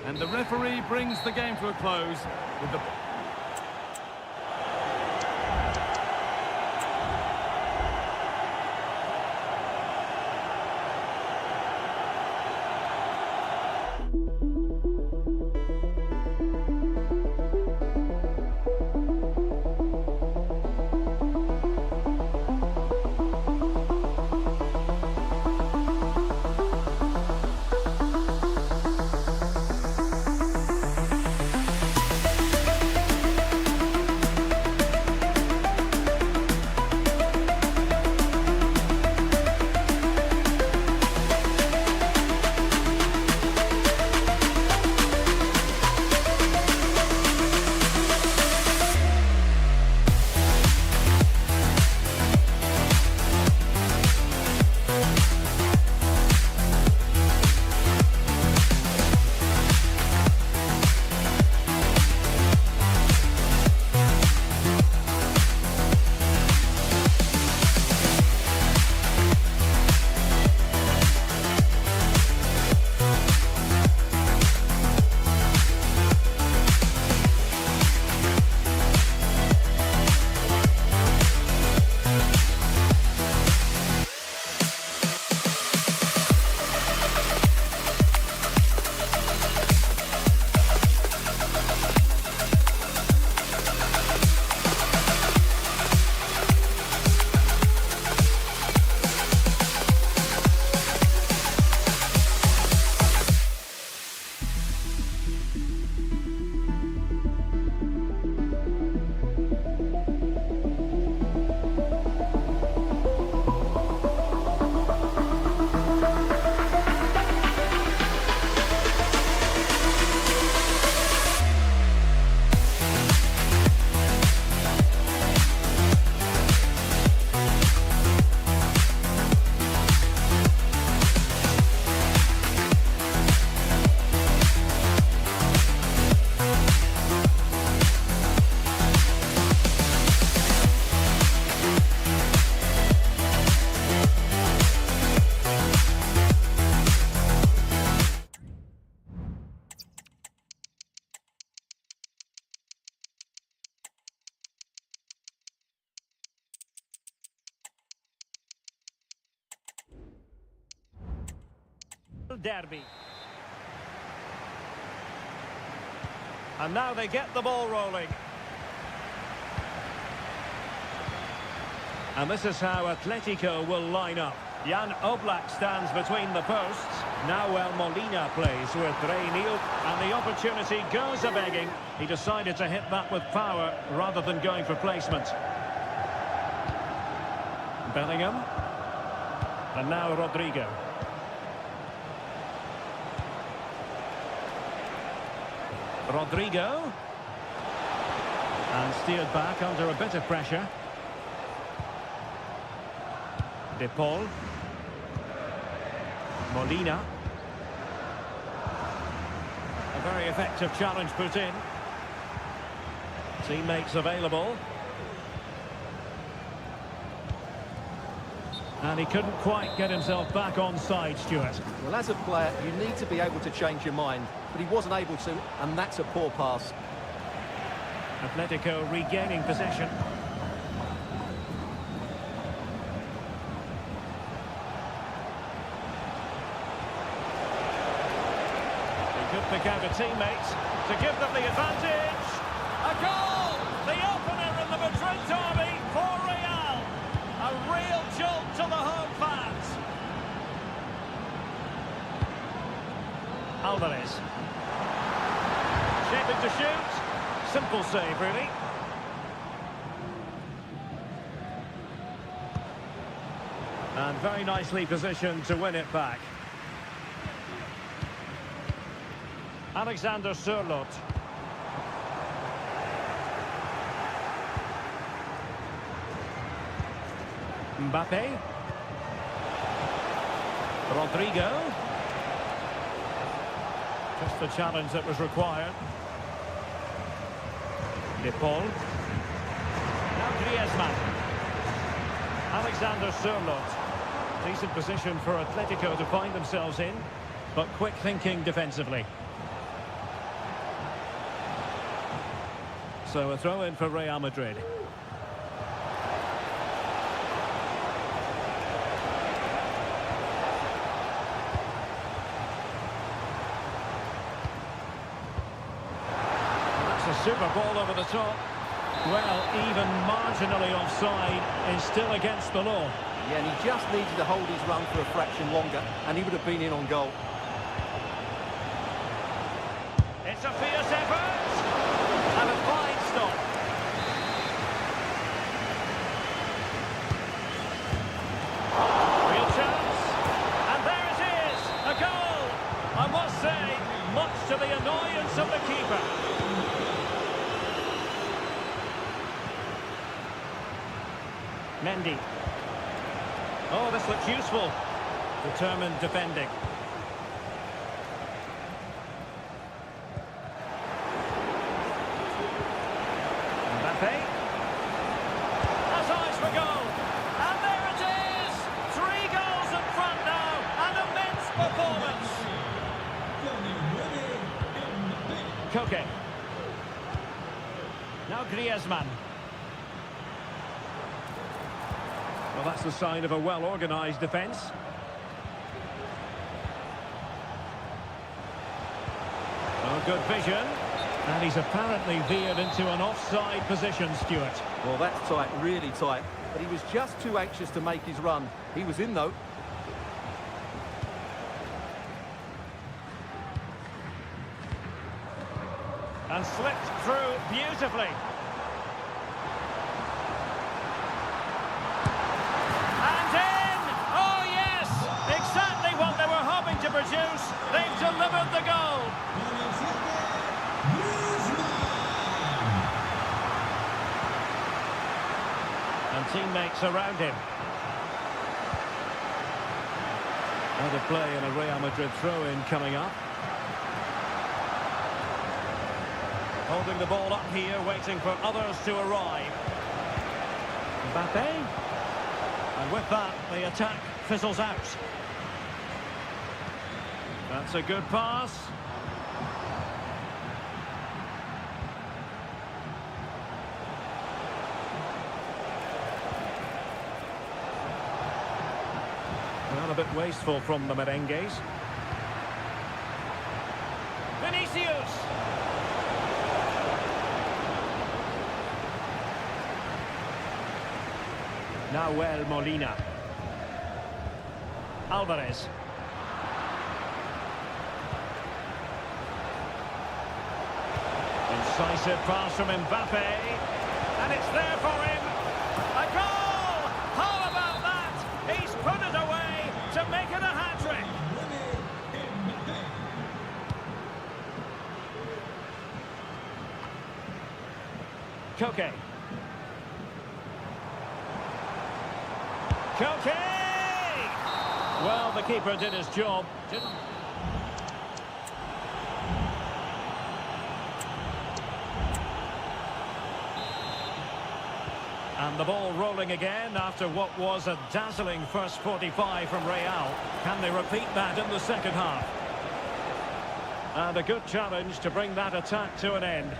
And the referee brings the game to a close with the... Derby. And now they get the ball rolling. And this is how Atletico will line up. Jan Oblak stands between the posts. Nahuel Molina plays with Reinildo. And the opportunity goes a-begging. He decided to hit that with power rather than going for placement. Bellingham. And now Rodrigo. Rodrigo. And steered back under a bit of pressure. De Paul. Molina. A very effective challenge put in. Teammates available. And he couldn't quite get himself back on side, Stuart. Well, as a player, you need to be able to change your mind, but he wasn't able to, and that's a poor pass. Atletico regaining possession. He could pick out a teammate to give them the advantage. derby for Real. A real jolt to the home fans. Alvarez. Shaping to shoot. Simple save, really. And very nicely positioned to win it back. Alexander Sørloth. Mbappe. Rodrigo. Just the challenge that was required. De Paul. Now Griezmann. Alexander Sørloth. Decent position for Atletico to find themselves in, but quick thinking defensively. So a throw in for Real Madrid. That's a super ball over the top. Well, even marginally offside is still against the law. Yeah, and he just needed to hold his run for a fraction longer, and he would have been in on goal. It's a fierce effort, and a fine stop. Real chance, and there it is, a goal. I must say, much to the annoyance of the keeper. Mendy. Oh, this looks useful. Determined defending. Mbappe. Has eyes for goal. And there it is! 3 goals in front now. An immense performance. Koke. Now Griezmann. Well, that's the sign of a well-organised defence. Oh, good vision. And he's apparently veered into an offside position, Stuart. Well, that's tight, really tight. But he was just too anxious to make his run. He was in, though. And slipped through beautifully. To produce, they've delivered the goal. And teammates around him. Another play and a Real Madrid throw-in coming up. Holding the ball up here, waiting for others to arrive. Mbappe. And with that, the attack fizzles out. That's a good pass. Well, a bit wasteful from the merengues. Vinicius! Nahuel Molina. Alvarez. Incisive pass from Mbappe, and it's there for him. A goal! How about that? He's put it away to make it a hat-trick. Koke. Koke! Well, the keeper did his job. And the ball rolling again after what was a dazzling first 45 from Real. Can they repeat that in the second half? And a good challenge to bring that attack to an end.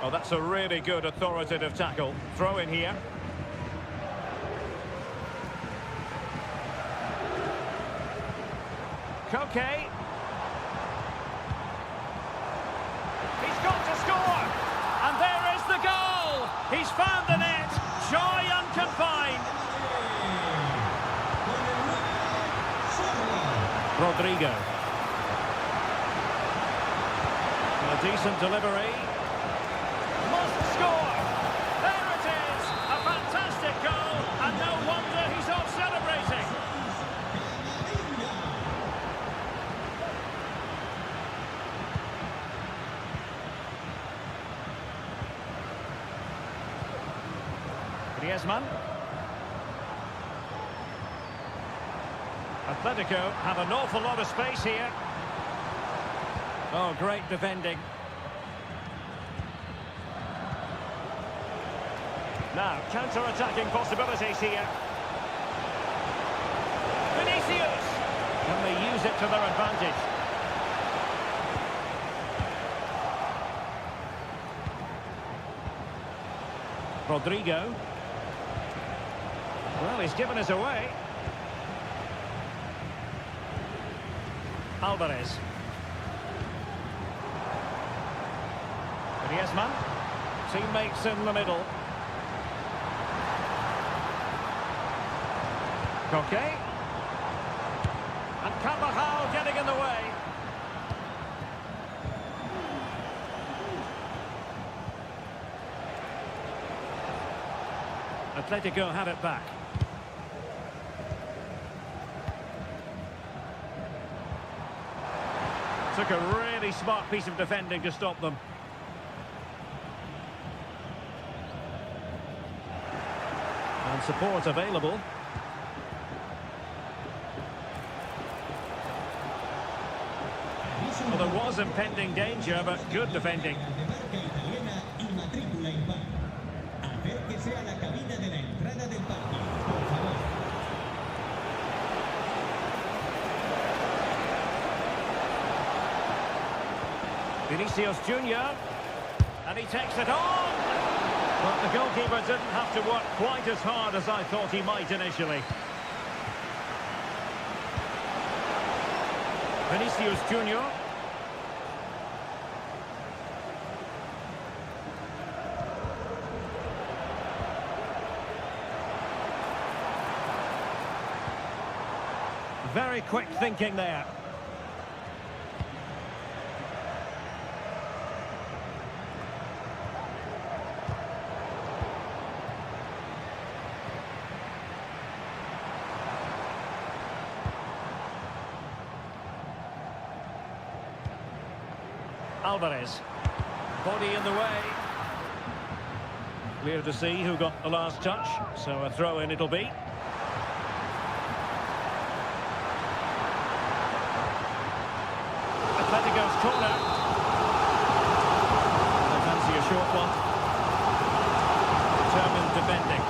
Oh, that's a really good authoritative tackle. Throw in here. Koke. He's got to score! And there is the goal! He's found the net! Joy unconfined! Rodrigo. A decent delivery. Must score! There it is! A fantastic goal! And no wonder he's off celebrating! Griezmann. Atletico have an awful lot of space here. Oh, great defending. Now, counter-attacking possibilities here. Vinicius! Can they use it to their advantage? Rodrigo. Well, he's given us away. Alvarez. Griezmann. Teammates in the middle. Koke. And Carvajal getting in the way. Atletico had it back. Took a really smart piece of defending to stop them. And support available. Well, there was impending danger, but good defending. Vinicius Junior, and he takes it on. But the goalkeeper didn't have to work quite as hard as I thought he might initially. Vinicius Junior. Very quick thinking there. Alvarez. Body in the way. Clear to see who got the last touch, so a throw-in it'll be. Atletico's corner. I fancy a short one. Determined defending.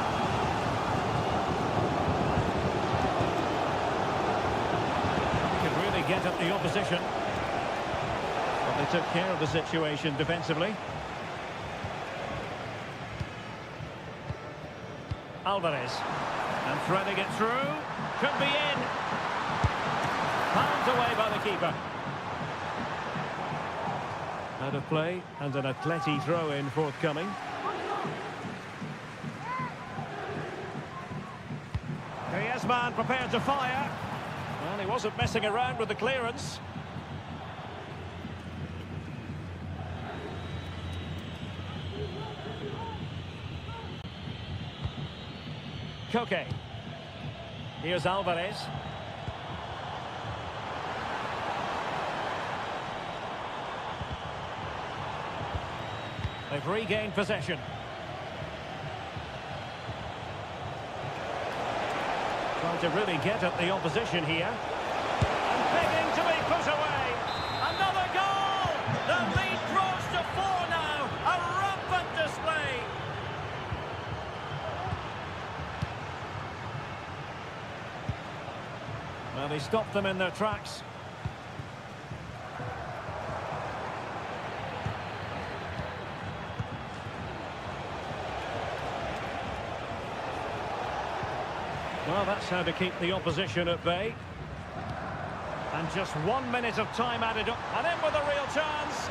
Could really get at the opposition. They took care of the situation defensively. Alvarez. And threading it through. Could be in. Found away by the keeper. Out of play and an Atleti throw-in forthcoming. Griezmann prepared to fire. Well, he wasn't messing around with the clearance. Koke. Here's Alvarez. They've regained possession. Trying to really get at the opposition here. And begging to be put away. Another goal! The lead grows to 4 now. A rampant display. Well, he stopped them in their tracks. Well, that's how to keep the opposition at bay. And just 1 minute of time added up. And in with a real chance.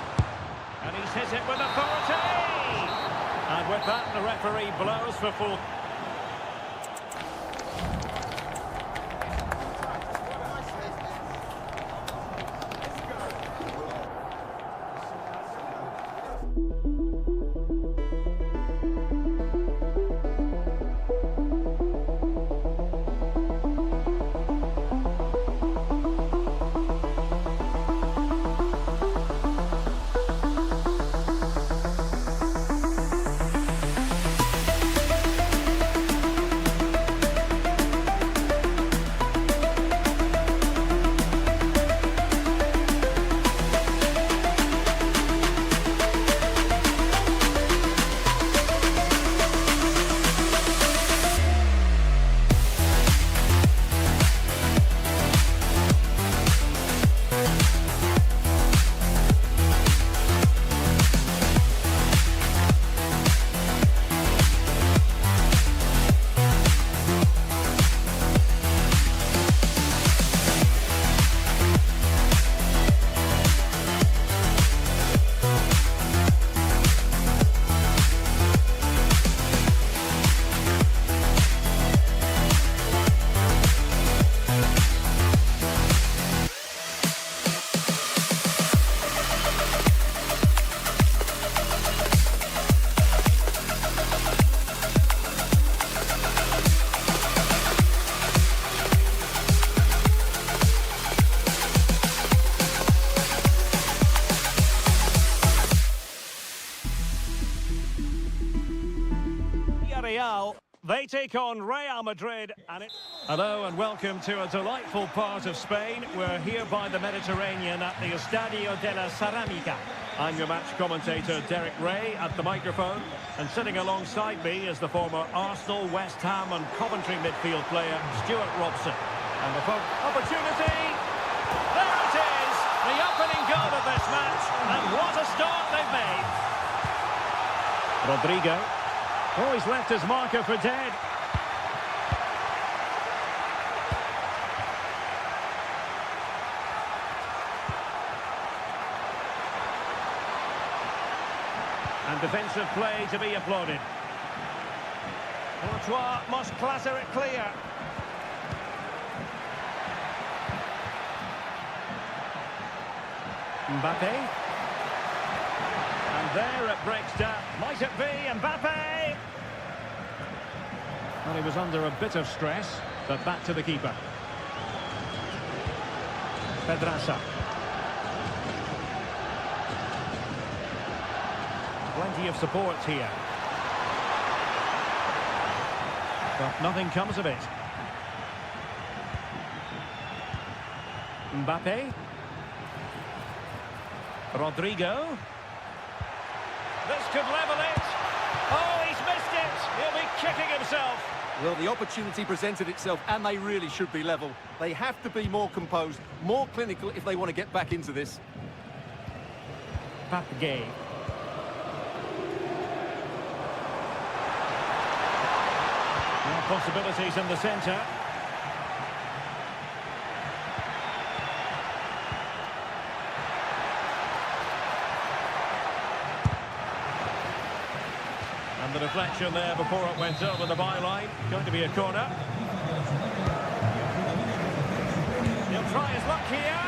And he's hit it with authority. And with that, the referee blows for full. Villarreal, they take on Real Madrid. Hello and welcome to a delightful part of Spain. We're here by the Mediterranean at the Estadio de la Ceramica. I'm your match commentator Derek Ray at the microphone, and sitting alongside me is the former Arsenal, West Ham and Coventry midfield player Stuart Robson. And the opportunity, there it is, the opening goal of this match, and what a start they've made. Rodrigo. Oh, he's left his marker for dead. And defensive play to be applauded. Courtois must clatter it clear. Mbappe. And there it breaks down. Might it be Mbappe? Well, he was under a bit of stress, but back to the keeper. Pedraza. Plenty of support here. But nothing comes of it. Mbappe. Rodrigo. This could level it. Oh, he's missed it. He'll be kicking himself. Well, the opportunity presented itself, and they really should be level. They have to be more composed, more clinical if they want to get back into this. Papgay. Now possibilities in the centre. And the deflection there before it went over the byline. Going to be a corner. He'll try his luck here.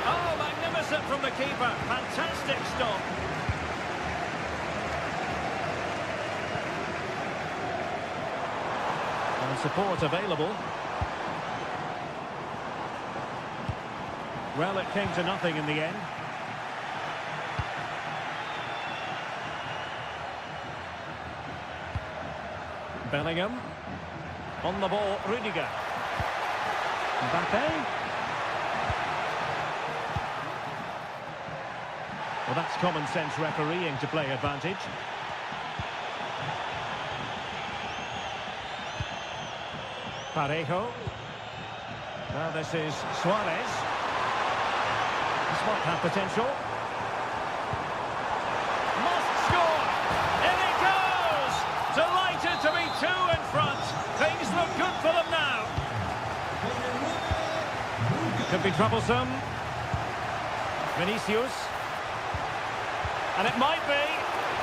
Oh, magnificent from the keeper. Fantastic stop. And support available. Well, it came to nothing in the end. Bellingham. On the ball, Rudiger. Mbappe. Well, that's common sense refereeing to play advantage. Parejo. Now this is Suarez. This might have potential. Must score! In it goes! Delighted to be two in front. Things look good for them now. Could be troublesome. Vinicius. And it might be.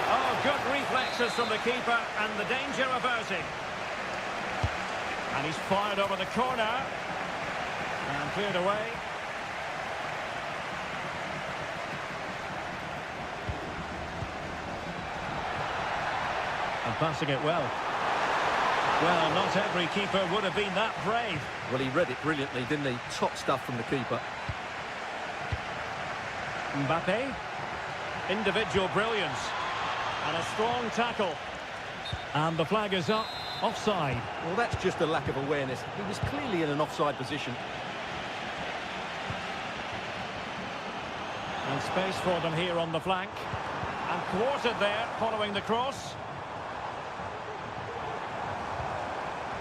Oh, good reflexes from the keeper and the danger averted. And he's fired over the corner. And cleared away. And passing it well. Well, not every keeper would have been that brave. Well, he read it brilliantly, didn't he? Top stuff from the keeper. Mbappe. Individual brilliance. And a strong tackle. And the flag is up. Offside. Well, that's just a lack of awareness. He was clearly in an offside position. And space for them here on the flank. And thwarted there following the cross.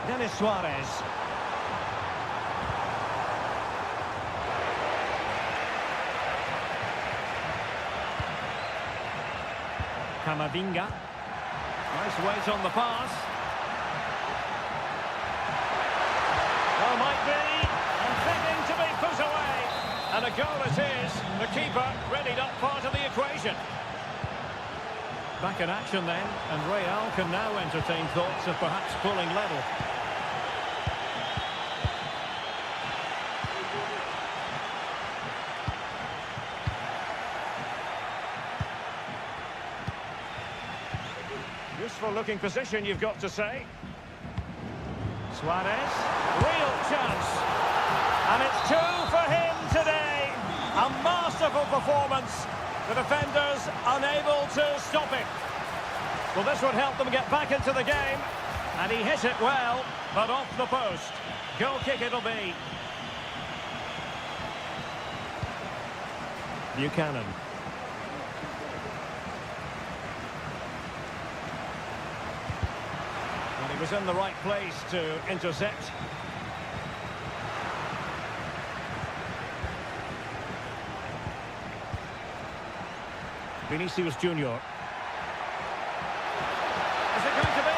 Denis Suarez. Camavinga. Nice weight on the pass. Oh, might be. And thinking to be put away. And a goal it is. The keeper readied up part of the equation. Back in action then. And Real can now entertain thoughts of perhaps pulling level. Useful looking position, you've got to say. Suarez, real chance. And it's two for him today. A masterful performance. The defenders unable to stop it. Well, this would help them get back into the game. And he hit it well, but off the post. Goal kick it'll be. Buchanan. He was in the right place to intercept. Vinicius Junior. Is it going to be?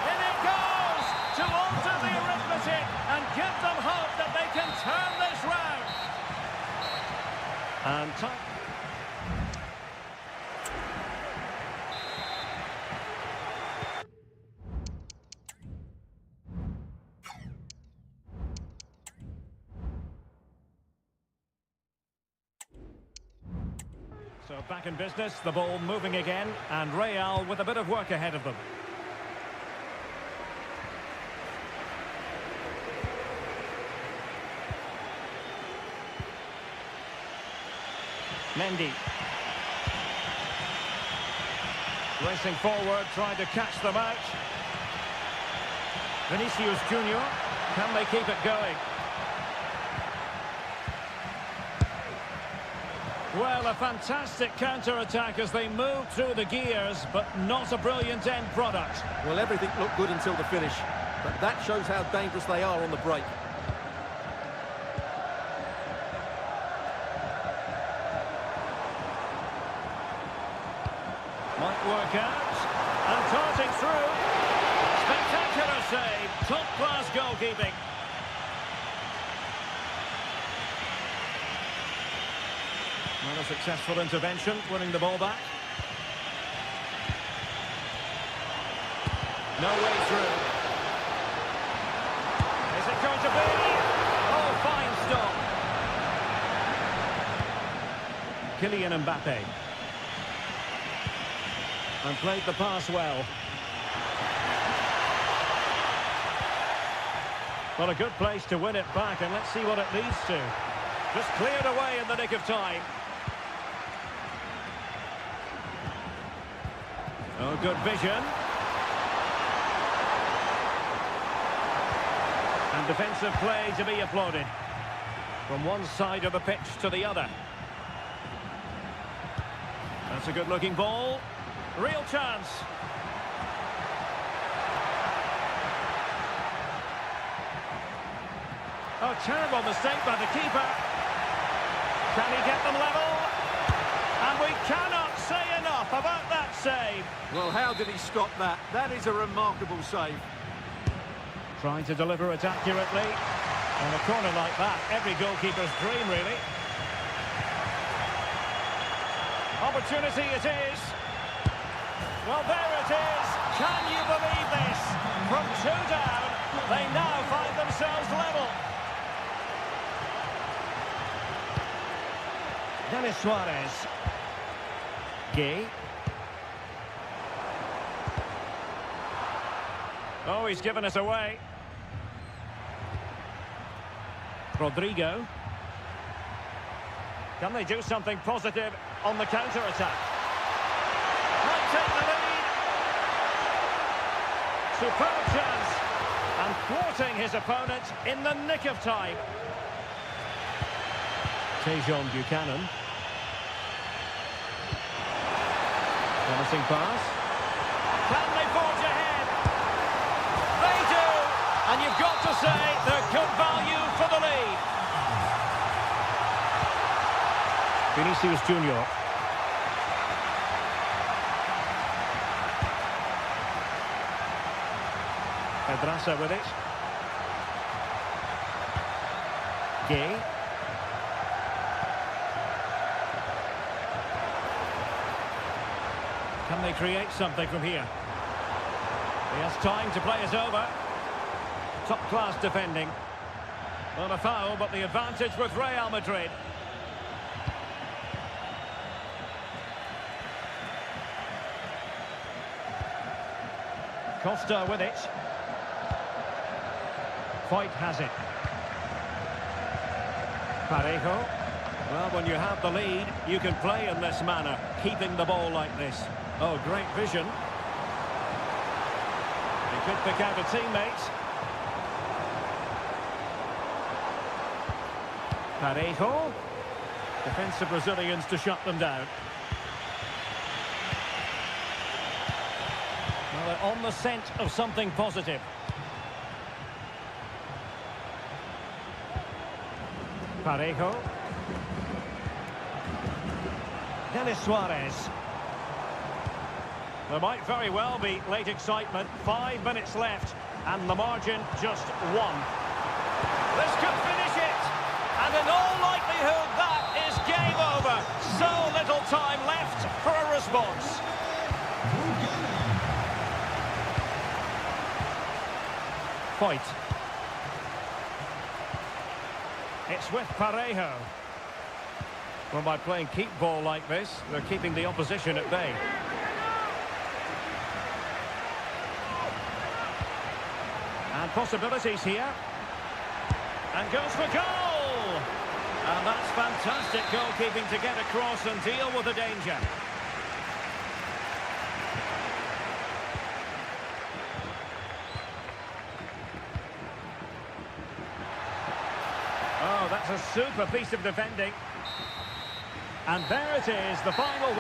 In it goes! To alter the arithmetic and give them hope that they can turn this round. And time. So back in business, the ball moving again, and Real with a bit of work ahead of them. Mendy. Racing forward, trying to catch them out. Vinicius Junior. Can they keep it going? Well, a fantastic counter-attack as they move through the gears, but not a brilliant end product. Well, everything looked good until the finish, but that shows how dangerous they are on the break. Might work out, and darting through. Spectacular save, top-class goalkeeping. Not a successful intervention, winning the ball back. No way through. Is it going to be? Oh, fine stop. Kylian Mbappe. And played the pass well. Well, a good place to win it back, and let's see what it leads to. Just cleared away in the nick of time. Oh, good vision. And defensive play to be applauded. From one side of the pitch to the other. That's a good-looking ball. Real chance. Oh, terrible mistake by the keeper. Can he get them level? And we cannot say enough about that save. Well, how did he stop that? That is a remarkable save. Trying to deliver it accurately. On a corner like that, every goalkeeper's dream, really. Opportunity it is. Well, there it is. Can you believe this? From 2 down, they now find themselves level. Denis Suarez. Gay. Oh, he's given us away. Rodrigo. Can they do something positive on the counter-attack? Might take the lead. Superb chance. And thwarting his opponent in the nick of time. Tejon Buchanan. Promising pass. Can they forge ahead? They do! And you've got to say they're good value for the lead. Vinicius Junior. Pedraza with it. Gay. Can they create something from here? He has time to play us over. Top-class defending. Well, a foul, but the advantage with Real Madrid. Costa with it. Foyt has it. Parejo. Well, when you have the lead, you can play in this manner, keeping the ball like this. Oh, great vision. He could pick out a teammate. Parejo. Defensive Brazilians to shut them down. Well, they're on the scent of something positive. Parejo. Denis Suarez. There might very well be late excitement. 5 minutes left, and the margin just 1. This could finish it, and in all likelihood that is game over. So little time left for a response. Foyt. It's with Parejo. Well, by playing keep ball like this, they're keeping the opposition at bay. And possibilities here. And goes for goal! And that's fantastic goalkeeping to get across and deal with the danger. Oh, that's a super piece of defending. And there it is, the final.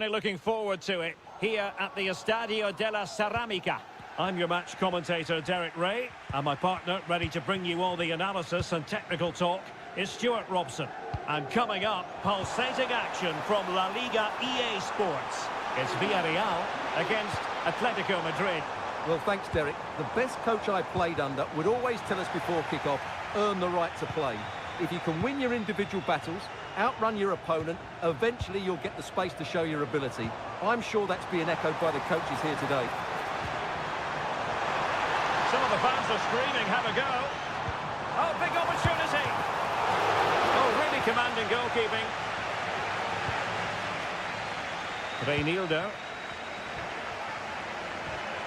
certainly looking forward to it here at the Estadio de la Ceramica. I'm your match commentator, Derek Ray, and my partner, ready to bring you all the analysis and technical talk, is Stuart Robson. And coming up, pulsating action from La Liga EA Sports. It's Villarreal against Atletico Madrid. Well, thanks, Derek. The best coach I played under would always tell us before kick-off, earn the right to play. If you can win your individual battles, outrun your opponent, eventually you'll get the space to show your ability. I'm sure that's being echoed by the coaches here today. Some of the fans are screaming, have a go. Oh, big opportunity. Oh, really commanding goalkeeping. Reinildo.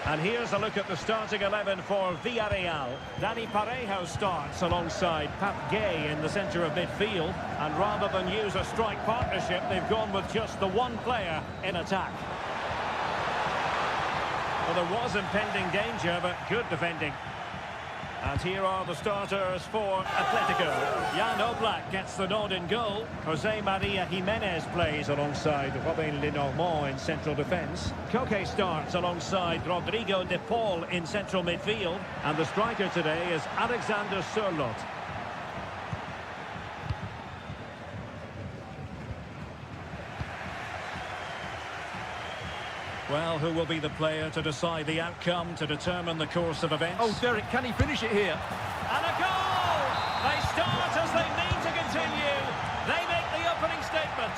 And here's a look at the starting 11 for Villarreal. Dani Parejo starts alongside Pap Gay in the centre of midfield. And rather than use a strike partnership, they've gone with just the one player in attack. Well, there was impending danger, but good defending. And here are the starters for Atletico. Jan Oblak gets the nod in goal. Jose Maria Jimenez plays alongside Robin Lenormand in central defence. Koke starts alongside Rodrigo de Paul in central midfield. And the striker today is Alexander Sørloth. Well, who will be the player to decide the outcome, to determine the course of events? Oh, Derek, can he finish it here? And a goal! They start as they mean to continue. They make the opening statement.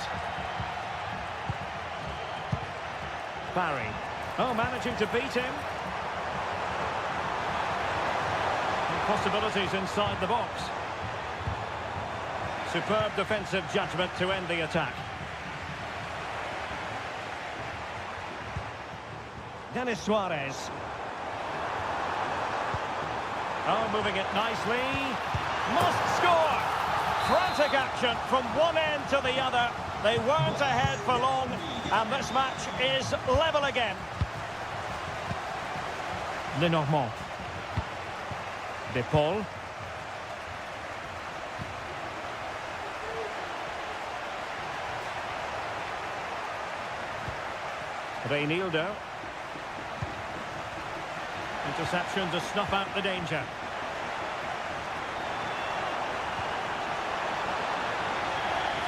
Barry. Oh, managing to beat him. And possibilities inside the box. Superb defensive judgment to end the attack. Denis Suarez. Oh, moving it nicely. Must score! Frantic action from one end to the other. They weren't ahead for long, and this match is level again. Lenormand. De Paul. Reinildo. Interception to snuff out the danger.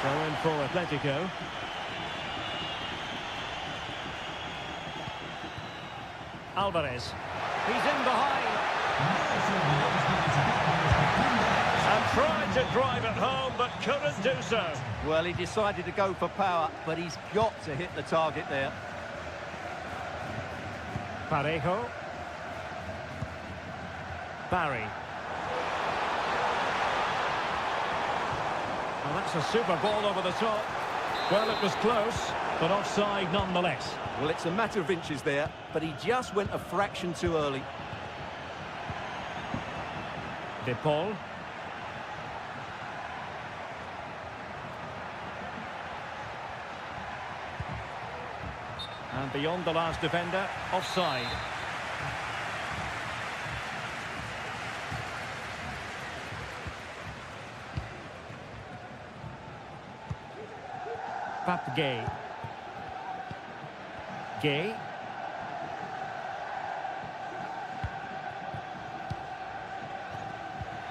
Throw in for Atletico. Alvarez. He's in behind. And tried to drive it home, but couldn't do so. Well, he decided to go for power, but he's got to hit the target there. Parejo. Barry. Well, that's a super ball over the top. Well, it was close, but offside nonetheless. Well, it's a matter of inches there, but he just went a fraction too early. De Paul. And beyond the last defender, offside. Pap Gay. Gay.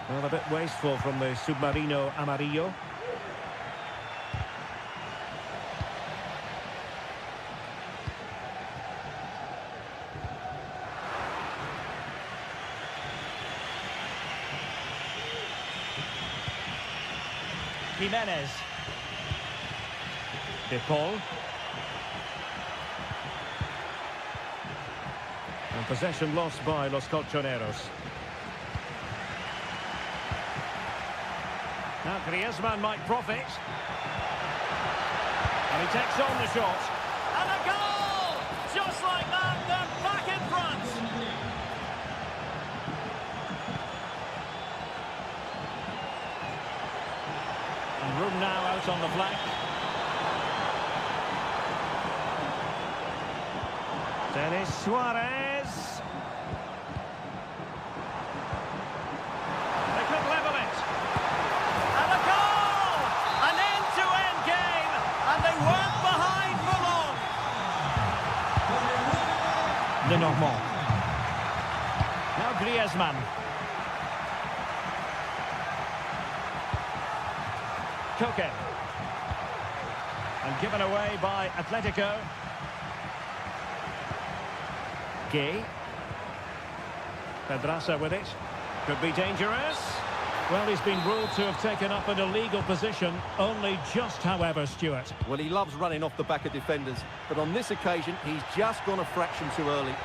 Well, a bit wasteful from the Submarino Amarillo. Jimenez. De Paul. And possession lost by Los Colchoneros. Now Griezmann might profit. And he takes on the shot. And a goal! Just like that, they're back in front. And room now out on the flank. Denis Suarez. They could level it. And a goal! An end-to-end game, and they weren't behind for long. Lenormand. Now Griezmann. Koke. And given away by Atletico. Gay. Pedraza with it. Could be dangerous. Well, he's been ruled to have taken up an illegal position. Only just, however, Stuart. Well, he loves running off the back of defenders, but on this occasion, he's just gone a fraction too early.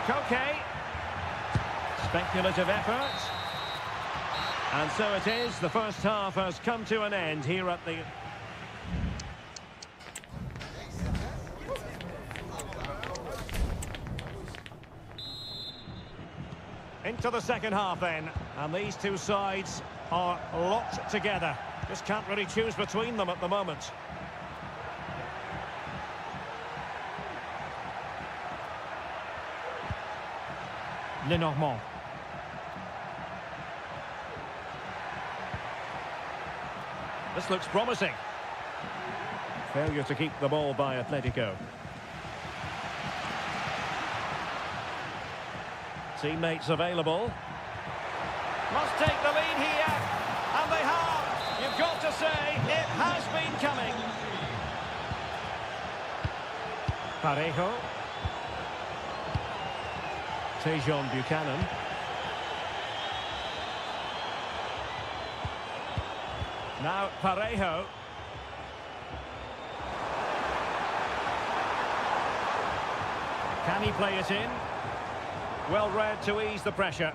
Koke. Speculative effort. And so it is. The first half has come to an end here at the... Into the second half then, and these two sides are locked together. Just can't really choose between them at the moment. Lenormand. This looks promising. Failure to keep the ball by Atletico. Teammates available. Must take the lead here. And they have. You've got to say, it has been coming. Parejo. Tejon Buchanan. Now Parejo. Can he play it in? Well read to ease the pressure.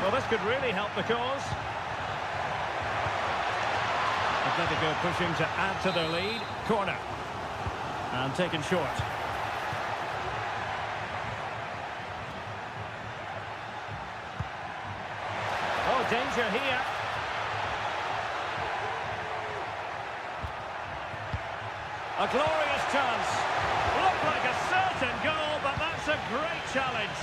Well, this could really help the cause. Atletico pushing to add to their lead. Corner. And taken short. Oh, danger here. A glorious chance. Looked like a certain goal, but that's a great challenge.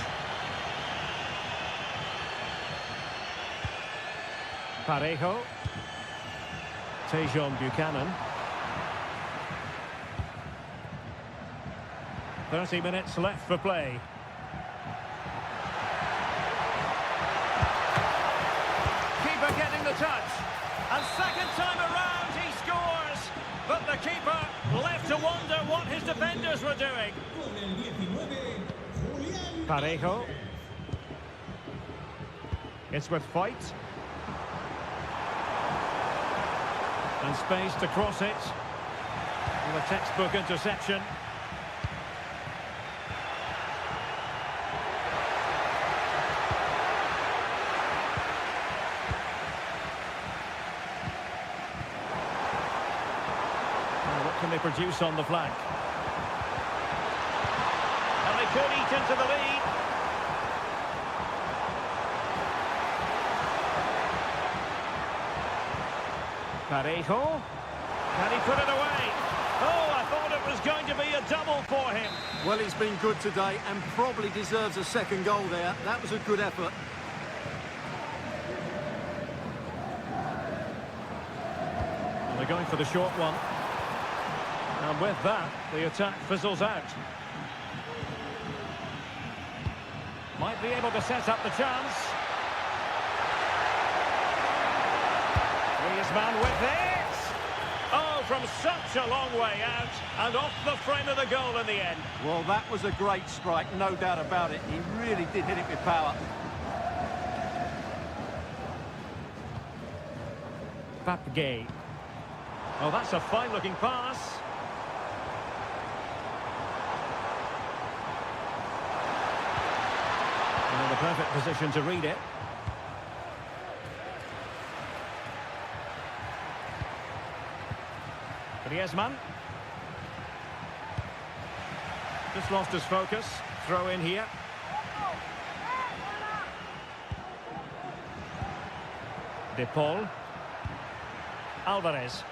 Parejo. Tejon Buchanan. 30 minutes left for play. Keeper getting the touch. And second time around he scores. But the keeper left to wonder what his defenders were doing. Parejo. It's with fight. And space to cross it. With a textbook interception. What can they produce on the flank? And they could eat into the lead. Parejo. Can he put it away? Oh, I thought it was going to be a double for him. Well, he's been good today and probably deserves a second goal there. That was a good effort. And they're going for the short one. And with that, the attack fizzles out. Might be able to set up the chance. Griezmann with it. Oh, from such a long way out. And off the frame of the goal in the end. Well, that was a great strike, no doubt about it. He really did hit it with power. Gay. Oh, that's a fine-looking pass. In the perfect position to read it. Griezmann. Just lost his focus. Throw in here. De Paul. Alvarez.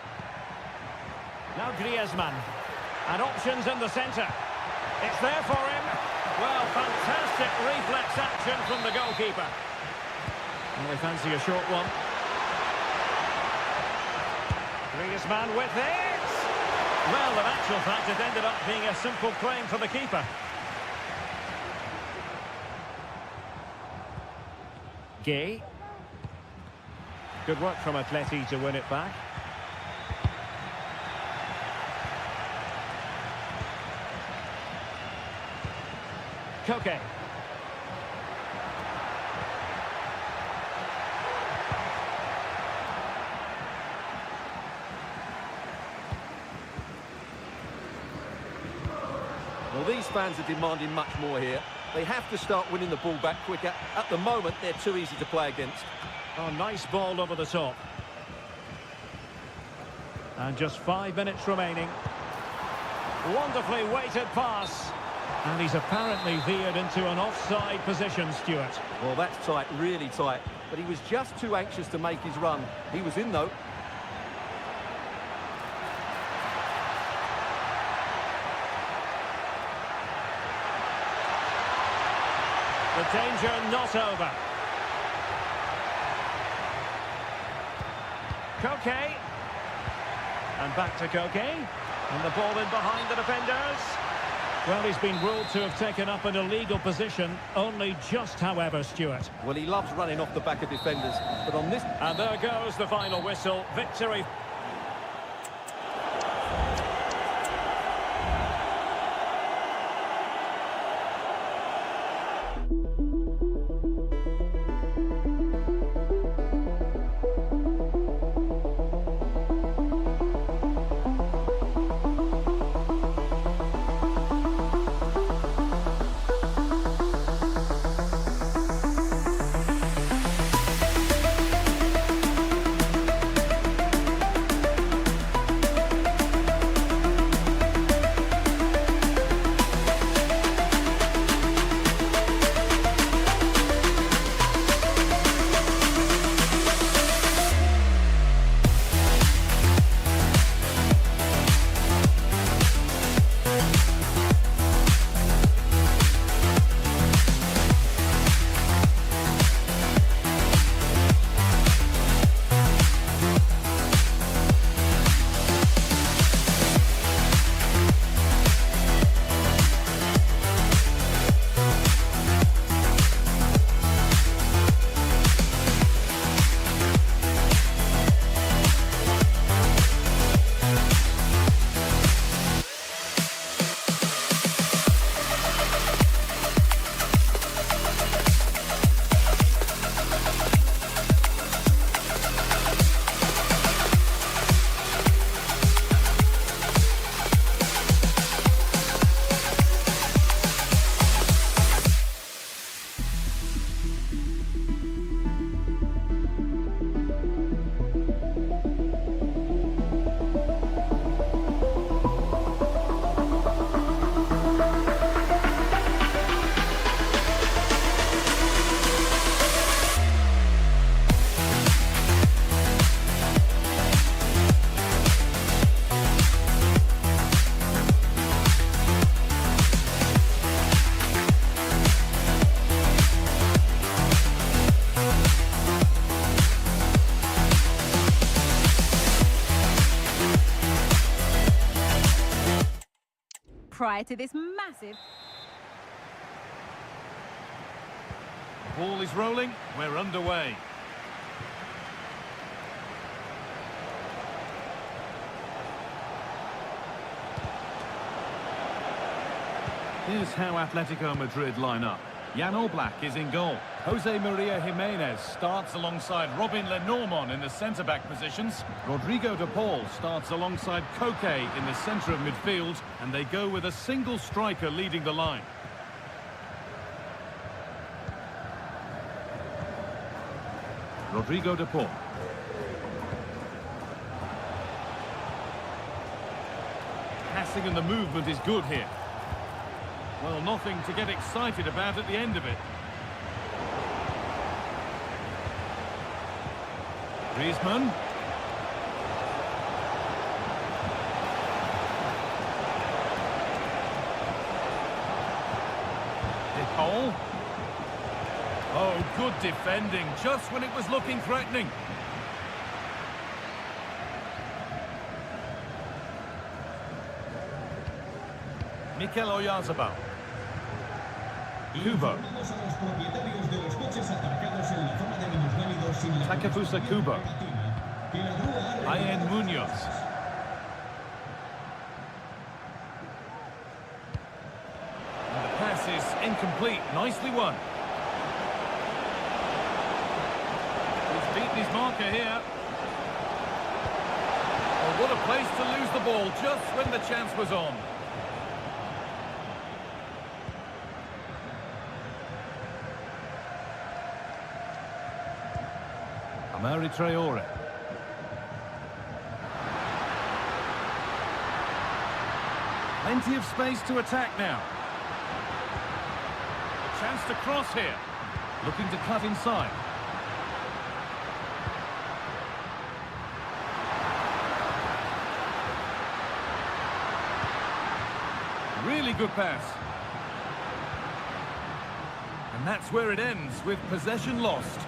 Now Griezmann. And options in the centre. It's there for him. from the goalkeeper. Well, they fancy a short one. Griezmann with it. Well, in actual fact, it ended up being a simple claim for the keeper. Gay. Good work from Atleti to win it back. Koke. Well, these fans are demanding much more here. They have to start winning the ball back quicker. At the moment, they're too easy to play against. Oh, nice ball over the top. And just 5 minutes remaining. Wonderfully weighted pass. And he's apparently veered into an offside position, Stuart. Well, that's tight, really tight. But he was just too anxious to make his run. He was in, though. The danger not over. Koke. And back to Koke. And the ball in behind the defenders. Well, he's been ruled to have taken up an illegal position, only just, however, Stuart. Well, he loves running off the back of defenders, but on this... And there goes the final whistle. Victory. Prior to this massive... Ball is rolling. We're underway. Here's how Atletico Madrid line up. Jan Oblak is in goal. Jose Maria Jimenez starts alongside Robin Lenormand in the centre-back positions. Rodrigo de Paul starts alongside Koke in the centre of midfield, and they go with a single striker leading the line. Rodrigo de Paul. Passing and the movement is good here. Well, nothing to get excited about at the end of it. Griezmann. De Paul. Oh, good defending, just when it was looking threatening. Mikel Oyarzabal. Kubo. Informamos a los propietarios de los coches aparcados en la zona de minusválidos sin la Takefusa Kubo. que la grúa ha Ian Munoz. And the pass is incomplete. Nicely won. He's beaten his marker here. Oh, what a place to lose the ball just when the chance was on. Amari Traore. Plenty of space to attack now. A chance to cross here. Looking to cut inside. Really good pass. And that's where it ends, with possession lost.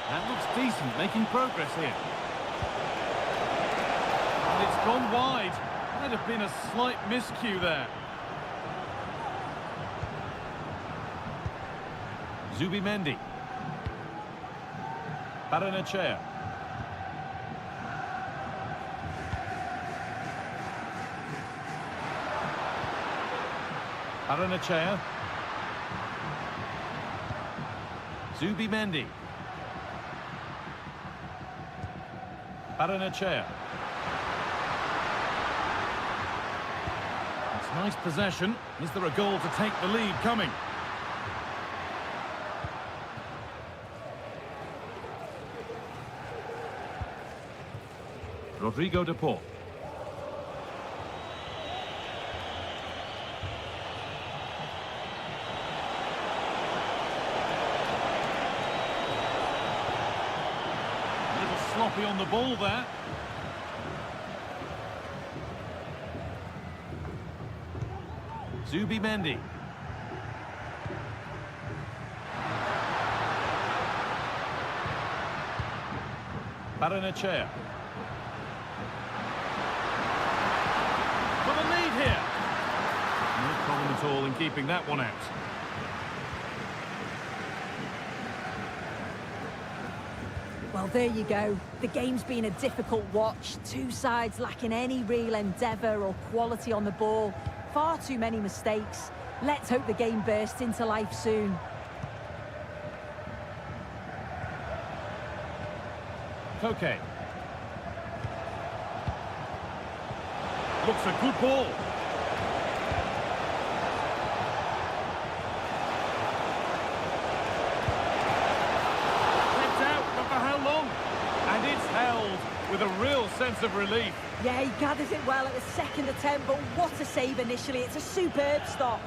That looks decent, making progress here. And it's gone wide. Might have been a slight miscue there. Zubimendi. Baranachea. Baranachea. Zubimendi. Baranachea. It's nice possession. Is there a goal to take the lead coming? Rodrigo de Paul. Sloppy on the ball there. Zubimendi. Baranachea. For the lead here. No problem at all in keeping that one out. Well, there you go. The game's been a difficult watch. Two sides lacking any real endeavour or quality on the ball. Far too many mistakes. Let's hope the game bursts into life soon. Koke. Looks a good ball. With a real sense of relief. Yeah, he gathers it well at the second attempt, but what a save initially. It's a superb stop.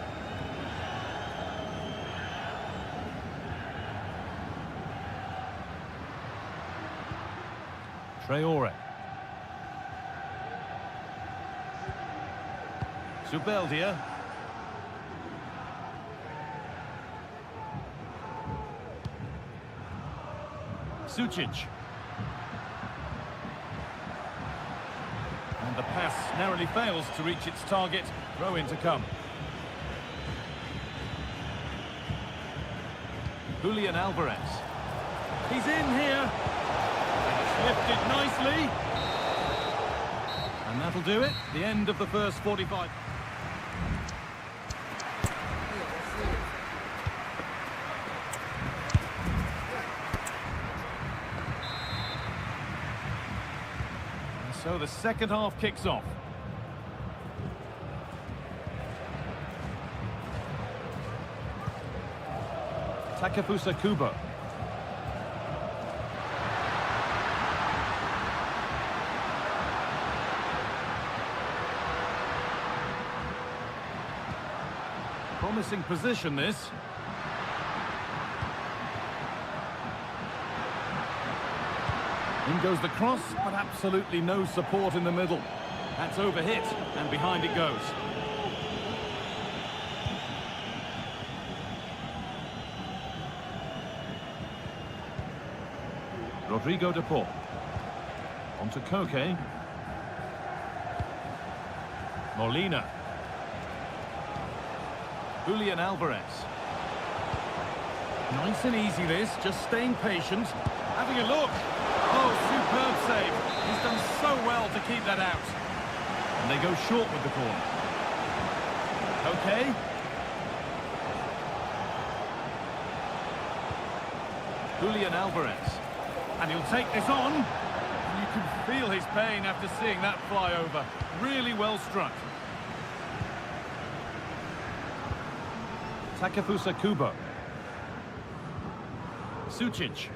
Traore. Zubeldia. Sxitted. And the pass narrowly fails to reach its target. Throw in to come. Julian Alvarez. He's in here. Lifted nicely. And that'll do it. The end of the first 45. So the second half kicks off. Takefusa Kubo. Promising position, this. In goes the cross, but absolutely no support in the middle. That's overhit, and behind it goes. Rodrigo de Paul. On to Koke. Molina. Julian Alvarez. Nice and easy this, just staying patient. Having a look. Oh, superb save. He's done so well to keep that out. And they go short with the corner. Okay. Julian Alvarez. And he'll take this on. You can feel his pain after seeing that fly over. Really well struck. Takefusa Kubo. Sxitted.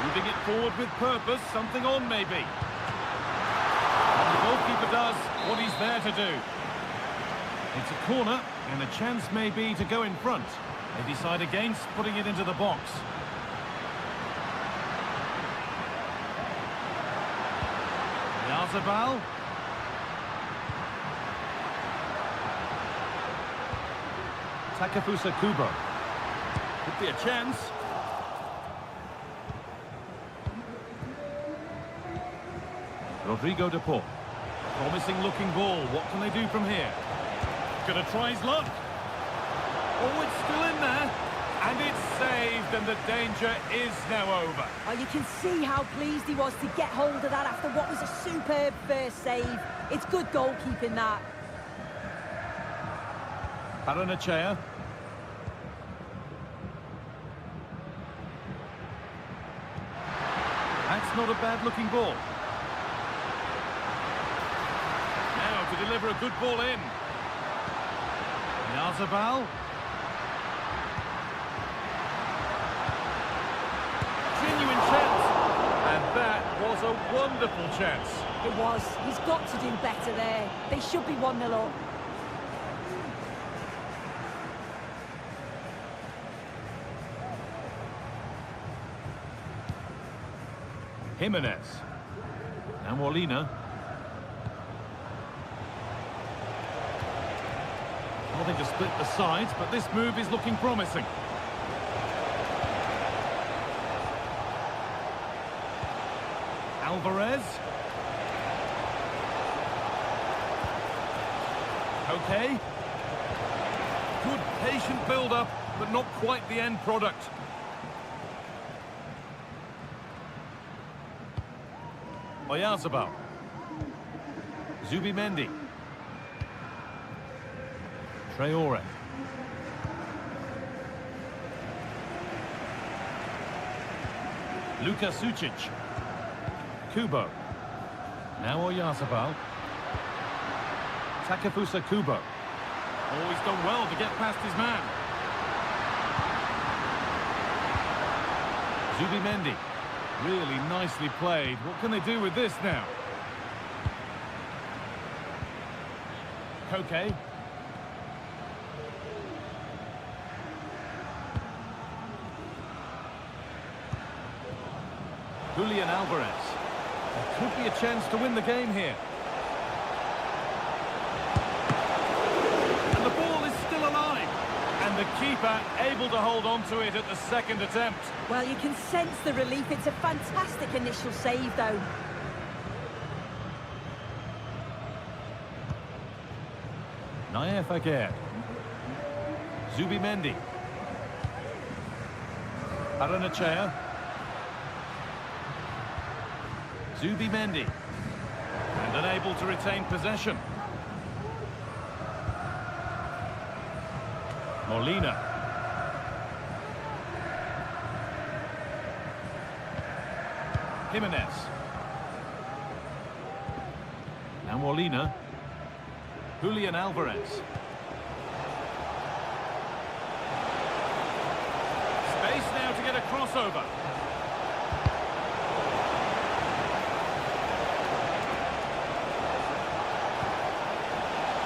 Moving it forward with purpose, something on maybe. And the goalkeeper does what he's there to do. It's a corner, and a chance may be to go in front. They decide against putting it into the box. Yazabal. Takefusa Kubo. Could be a chance. Rodrigo de Paul. Promising looking ball. What can they do from here? Gonna try his luck. Oh, it's still in there. And it's saved, and the danger is now over. Oh, you can see how pleased he was to get hold of that after what was a superb first save. It's good goalkeeping, that. Paranachea. That's not a bad-looking ball. Now to deliver a good ball in. Yazabal. Genuine chance. And that was a wonderful chance. It was. He's got to do better there. They should be 1-0 up. Jimenez. Now Molina. Nothing to split the sides, but this move is looking promising. Alvarez. Okay. Good patient build-up, but not quite the end product. Oyarzabal. Zubimendi. Traore. Luka Sxitted. Kubo. Now Oyarzabal. Takefusa Kubo. Oh, he's done well to get past his man. Zubimendi. Really nicely played. What can they do with this now? Koke. Julian Alvarez. There could be a chance to win the game here. And the ball is still alive. And the keeper able to hold on to it at the second attempt. Well, you can sense the relief. It's a fantastic initial save, though. Naef Aguirre. Zubimendi. Paranachea. Zubimendi. And unable to retain possession. Molina. Jimenez. Now Molina. Julian Alvarez. Space now to get a crossover.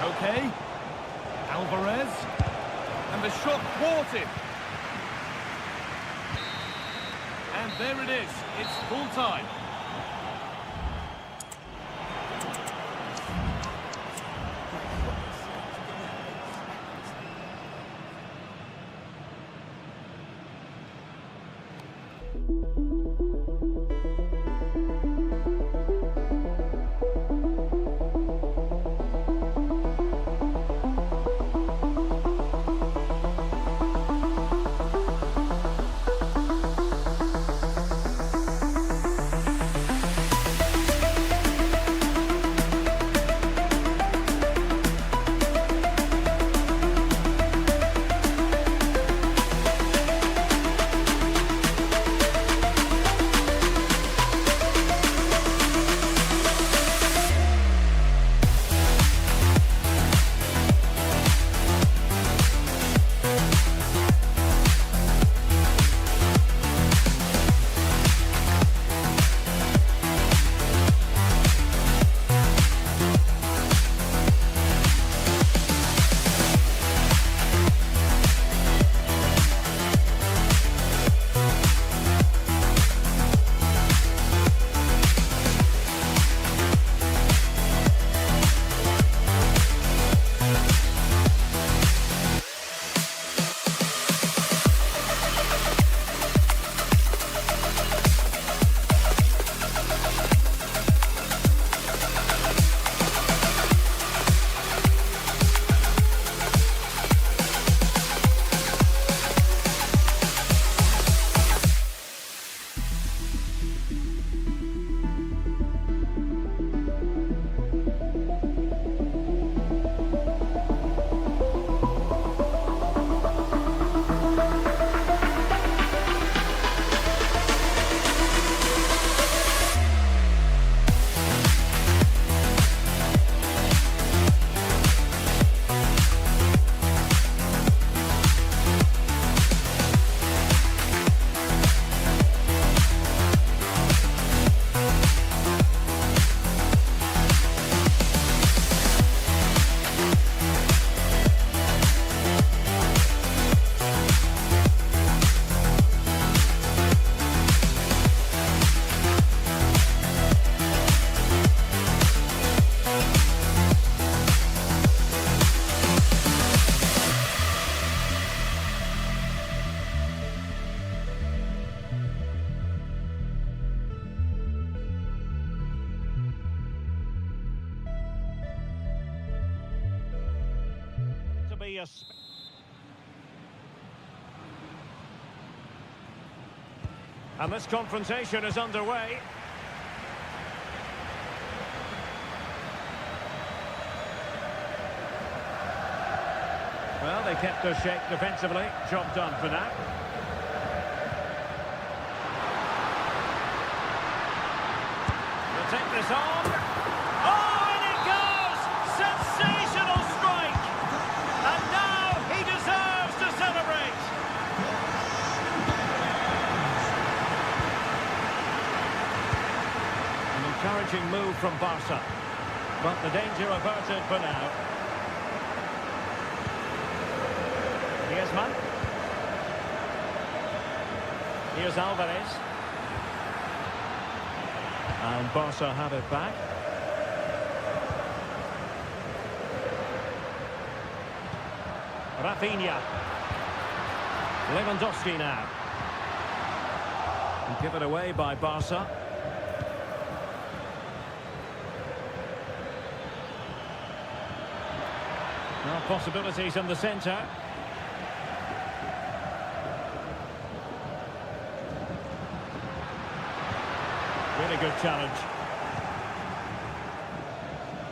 Okay. Alvarez. And the shot thwarted. There it is. It's full time. And this confrontation is underway. Well, they kept their shape defensively. Job done for now. They'll take this on. Oh, and it goes! Sensational strike! And now he deserves to celebrate. An encouraging move from Barca. But the danger averted for now. Griezmann. Here's Alvarez. And Barca have it back. Rafinha. Lewandowski now. And give it away by Barca. Now possibilities in the centre. Really good challenge.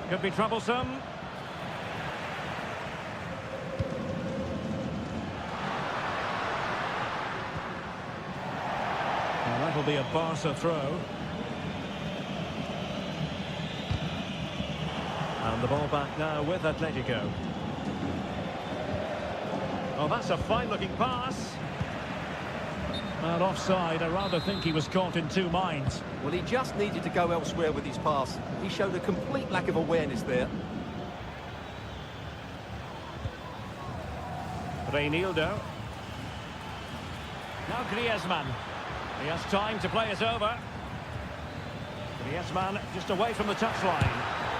Could be troublesome. Well, that'll be a Barca throw. And the ball back now with Atletico. Oh, that's a fine-looking pass. And offside, I rather think he was caught in two minds. Well, he just needed to go elsewhere with his pass. He showed a complete lack of awareness there. Reinildo. Now Griezmann. He has time to play it over. Griezmann just away from the touchline.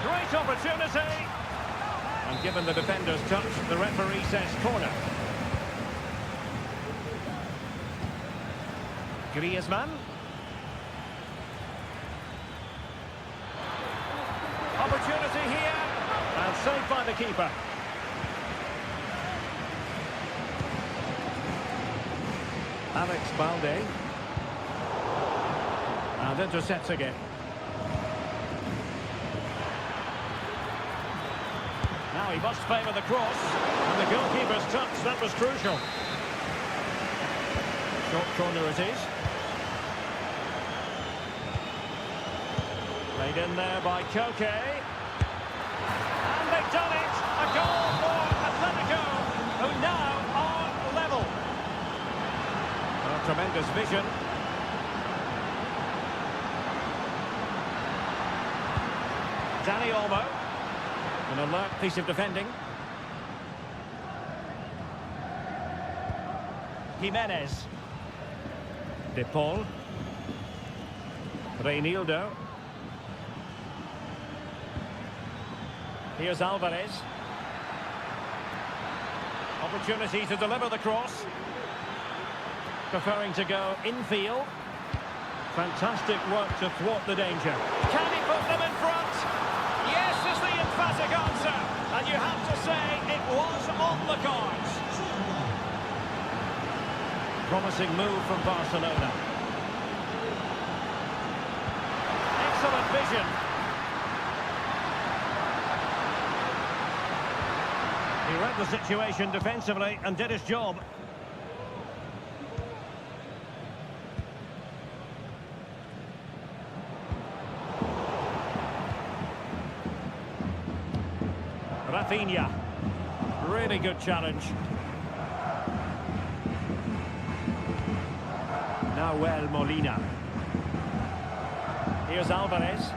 Great opportunity. And given the defender's touch, the referee says corner. Griezmann. Opportunity here. And saved by the keeper. Alex Balde. And intercepts again. Now he must favour the cross. And the goalkeeper's touch, that was crucial. Short corner it is. Played in there by Koke. And they've done it! A goal for Atletico, who now are level. A tremendous vision. Dani Olmo. An alert piece of defending. Jimenez. De Paul. Reinildo. Here's Alvarez. Opportunity to deliver the cross. Preferring to go infield. Fantastic work to thwart the danger. Can he put them in front? Yes is the emphatic answer. And you have to say it was on the cards. Promising move from Barcelona. Excellent vision. He read the situation defensively and did his job. Rafinha. Really good challenge. Nahuel Molina. Here's Alvarez.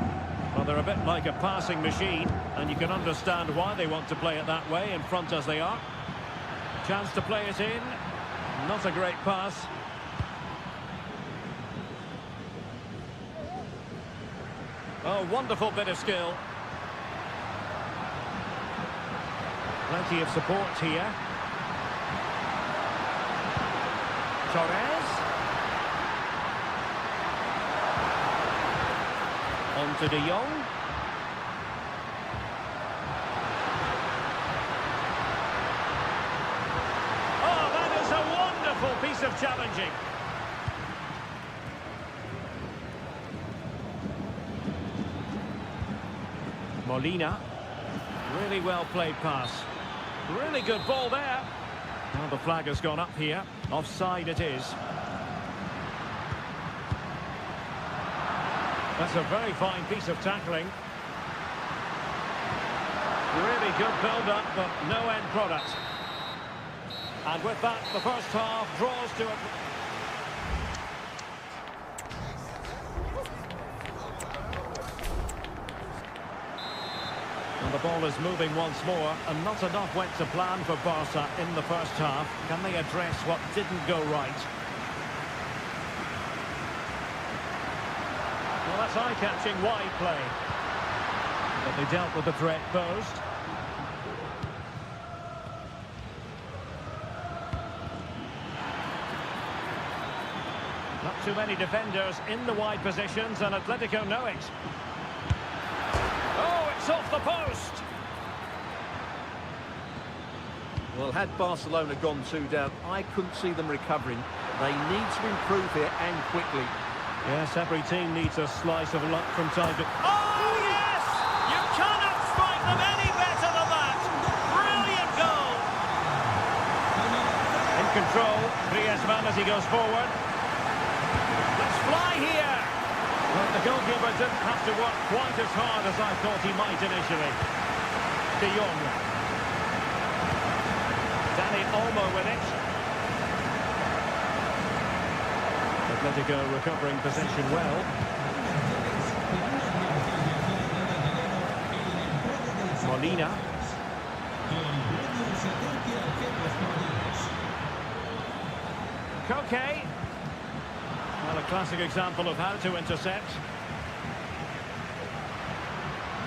Well, they're a bit like a passing machine, and you can understand why they want to play it that way, in front as they are. Chance to play it in. Not a great pass. Oh, wonderful bit of skill. Plenty of support here. Torres. On to De Jong. Oh, that is a wonderful piece of challenging. Molina. Really well played pass. Really good ball there. Well, the flag has gone up here. Offside it is. That's a very fine piece of tackling. Really good build-up, but no end product. And with that, the first half draws to a... And the ball is moving once more, and not enough went to plan for Barca in the first half. Can they address what didn't go right? Well, that's eye-catching wide play. But they dealt with the threat posed. Not too many defenders in the wide positions, and Atletico know it. Oh, it's off the post! Well, had Barcelona gone 2 down, I couldn't see them recovering. They need to improve here, and quickly. Yes, every team needs a slice of luck from time to... Oh, yes! You cannot strike them any better than that! Brilliant goal! In control, Griezmann as he goes forward. Let's fly here! Well, the goalkeeper didn't have to work quite as hard as I thought he might initially. De Jong. Dani Olmo with it. Atletico recovering possession well. Molina. Koke. Well, a classic example of how to intercept.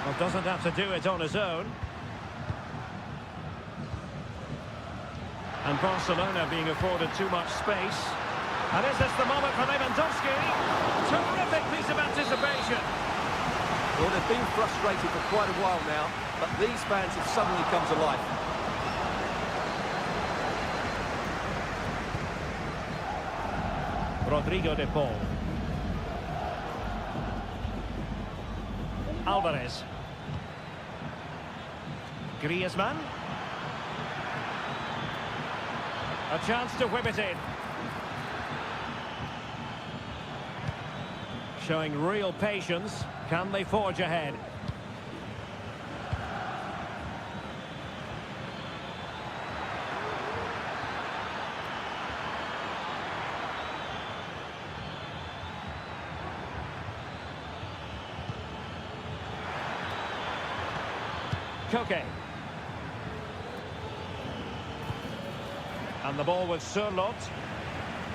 Well, doesn't have to do it on his own. And Barcelona being afforded too much space. And is this the moment for Lewandowski? Terrific piece of anticipation. Well, they've been frustrated for quite a while now, but these fans have suddenly come to life. Rodrigo de Paul. Alvarez. Griezmann. A chance to whip it in. Showing real patience. Can they forge ahead? Koke. And the ball with Sørloth.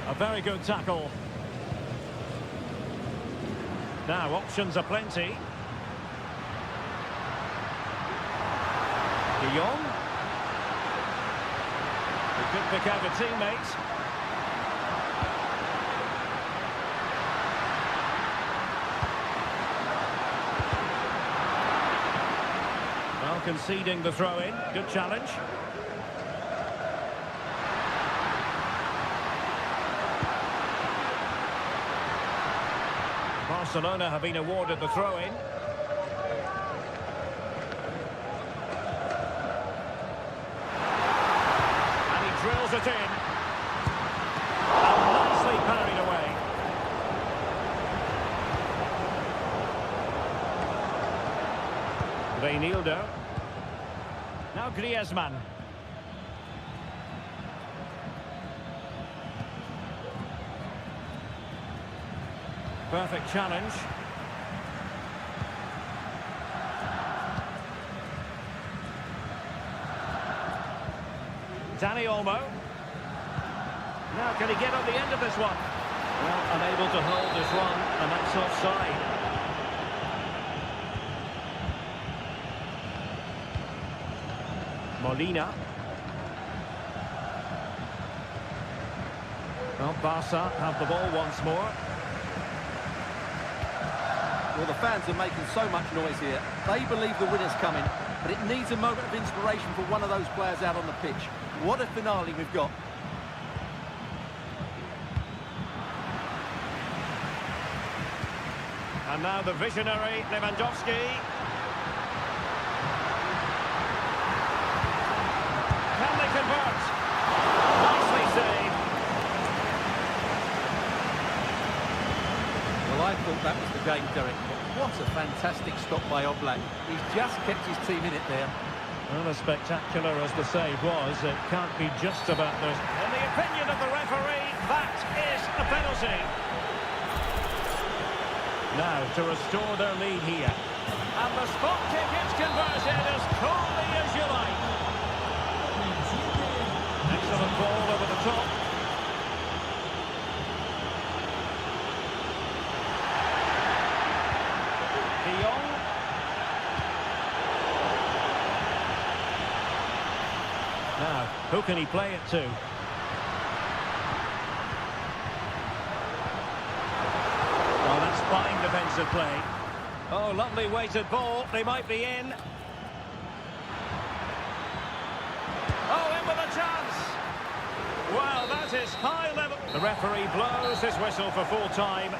A very good tackle. Now, options are plenty. De Jong. He could pick out a teammate. Well, conceding the throw-in. Good challenge. Barcelona have been awarded the throw-in. And he drills it in. And nicely parried away. Reinildo. Now Griezmann. Perfect challenge. Dani Olmo. Now, can he get on the end of this one? Well, unable to hold this one, and that's offside. Molina. Well, Barca have the ball once more. Well, the fans are making so much noise here. They believe the winner's coming, but it needs a moment of inspiration for one of those players out on the pitch. What a finale we've got. And now the visionary Lewandowski. Can they convert? Nicely saved. Well, I thought that was the game, Derek. What a fantastic stop by Oblak. He's just kept his team in it there. Well, as spectacular as the save was, it can't be just about this. In the opinion of the referee, that is a penalty. Now, to restore their lead here. And the spot kick is converted as coolly as you like. Excellent ball over the top. De Jong. Now, who can he play it to? Oh, that's fine defensive play. Oh, lovely weighted ball. They might be in. Oh, in with a chance. Well, that is high level. The referee blows his whistle for full time.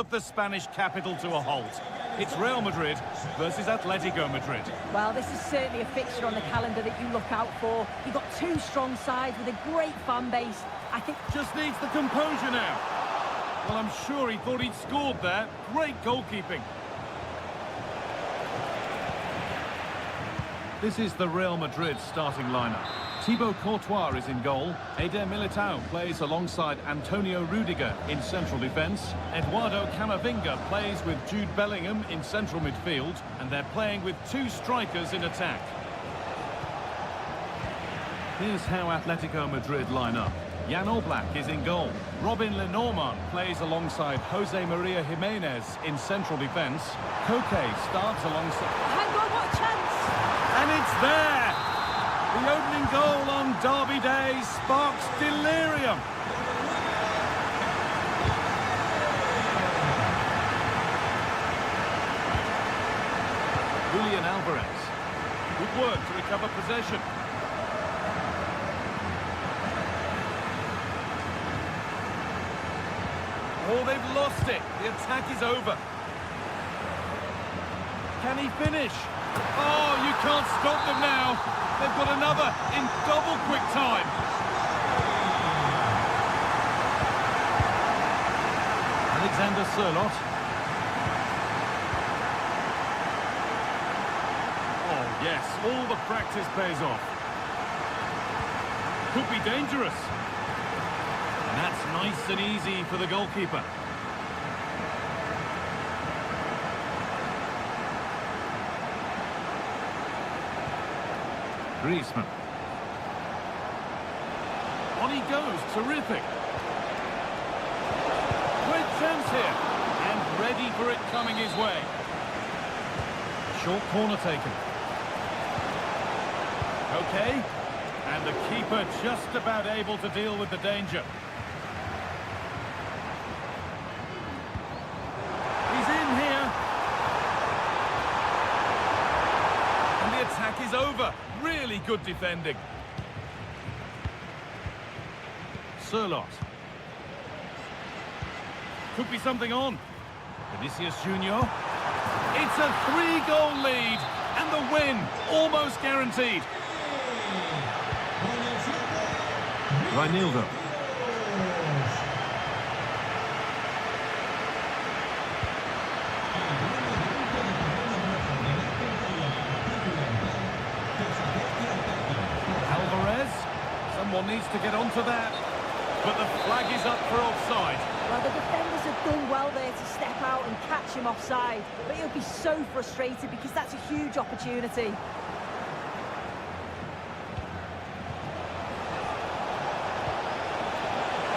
of the Spanish capital to a halt. It's Real Madrid versus Atletico Madrid. Well, this is certainly a fixture on the calendar that you look out for. You've got two strong sides with a great fan base. I think... Just needs the composure now. Well, I'm sure he thought he'd scored there. Great goalkeeping. This is the Real Madrid starting lineup. Thibaut Courtois is in goal. Eder Militao plays alongside Antonio Rudiger in central defence. Eduardo Camavinga plays with Jude Bellingham in central midfield. And they're playing with two strikers in attack. Here's how Atletico Madrid line up. Jan Oblak is in goal. Robin Lenormand plays alongside Jose Maria Jimenez in central defence. Koke starts alongside... Hang on, what a chance! And it's there! The opening goal on Derby Day sparks delirium. Julian Alvarez. Good work to recover possession. Oh, they've lost it. The attack is over. Can he finish? Oh, you can't stop them now. They've got another in double quick time. Alexander Sørloth. Oh, yes, all the practice pays off. Could be dangerous. And that's nice and easy for the goalkeeper. Griezmann. On he goes, terrific. Great chance here. And ready for it coming his way. Short corner taken. Okay. And the keeper just about able to deal with the danger. He's in here. And the attack is over. Really good defending. Sørloth. Could be something on. Vinicius Junior. It's a 3-goal lead. And the win almost guaranteed. Reinildo. Someone needs to get onto that, but the flag is up for offside. Well, the defenders have done well there to step out and catch him offside, but he'll be so frustrated because that's a huge opportunity.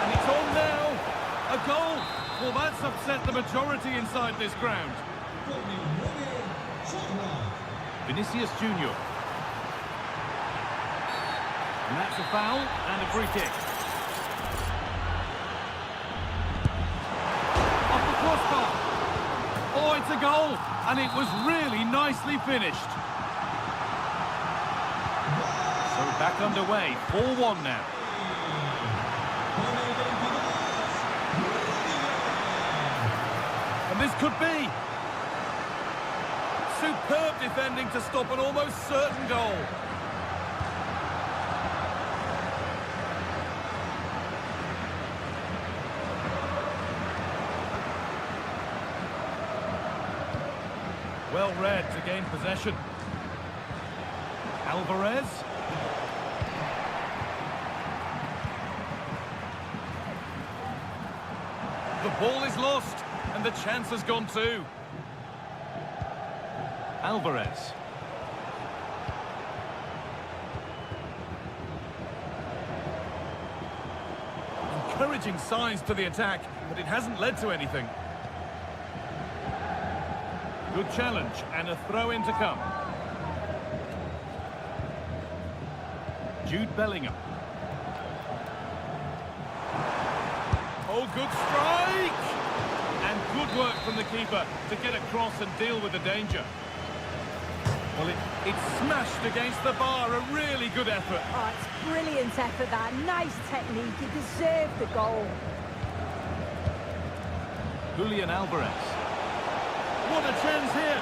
And it's on now. A goal. Well, that's upset the majority inside this ground. Vinicius Junior. And that's a foul and a free kick. Off the crossbar. Oh, it's a goal. And it was really nicely finished. So back underway. 4-1 now. And this could be. Superb defending to stop an almost certain goal. Well read to gain possession. Alvarez. The ball is lost, and the chance has gone too. Alvarez. Encouraging signs to the attack, but it hasn't led to anything. Good challenge, and a throw-in to come. Jude Bellingham. Oh, good strike! And good work from the keeper to get across and deal with the danger. Well, it smashed against the bar, a really good effort. Oh, it's brilliant effort, that. Nice technique. He deserved the goal. Julian Alvarez. What a chance here!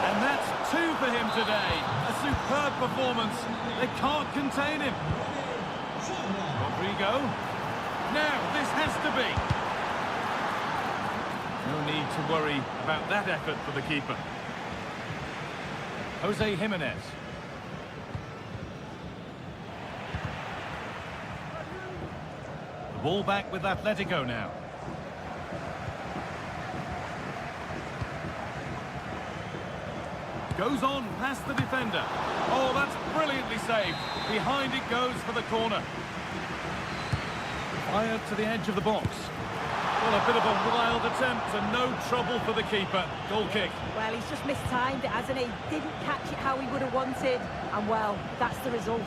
And that's 2 for him today. A superb performance. They can't contain him. Rodrigo. Now, this has to be. No need to worry about that effort for the keeper. Jose Jimenez. The ball back with Atletico now. Goes on past the defender. Oh, that's brilliantly saved. Behind it goes for the corner. Fired to the edge of the box. Well, a bit of a wild attempt and no trouble for the keeper. Goal kick. Well, he's just mistimed it, hasn't he? Didn't catch it how he would have wanted. And, well, that's the result.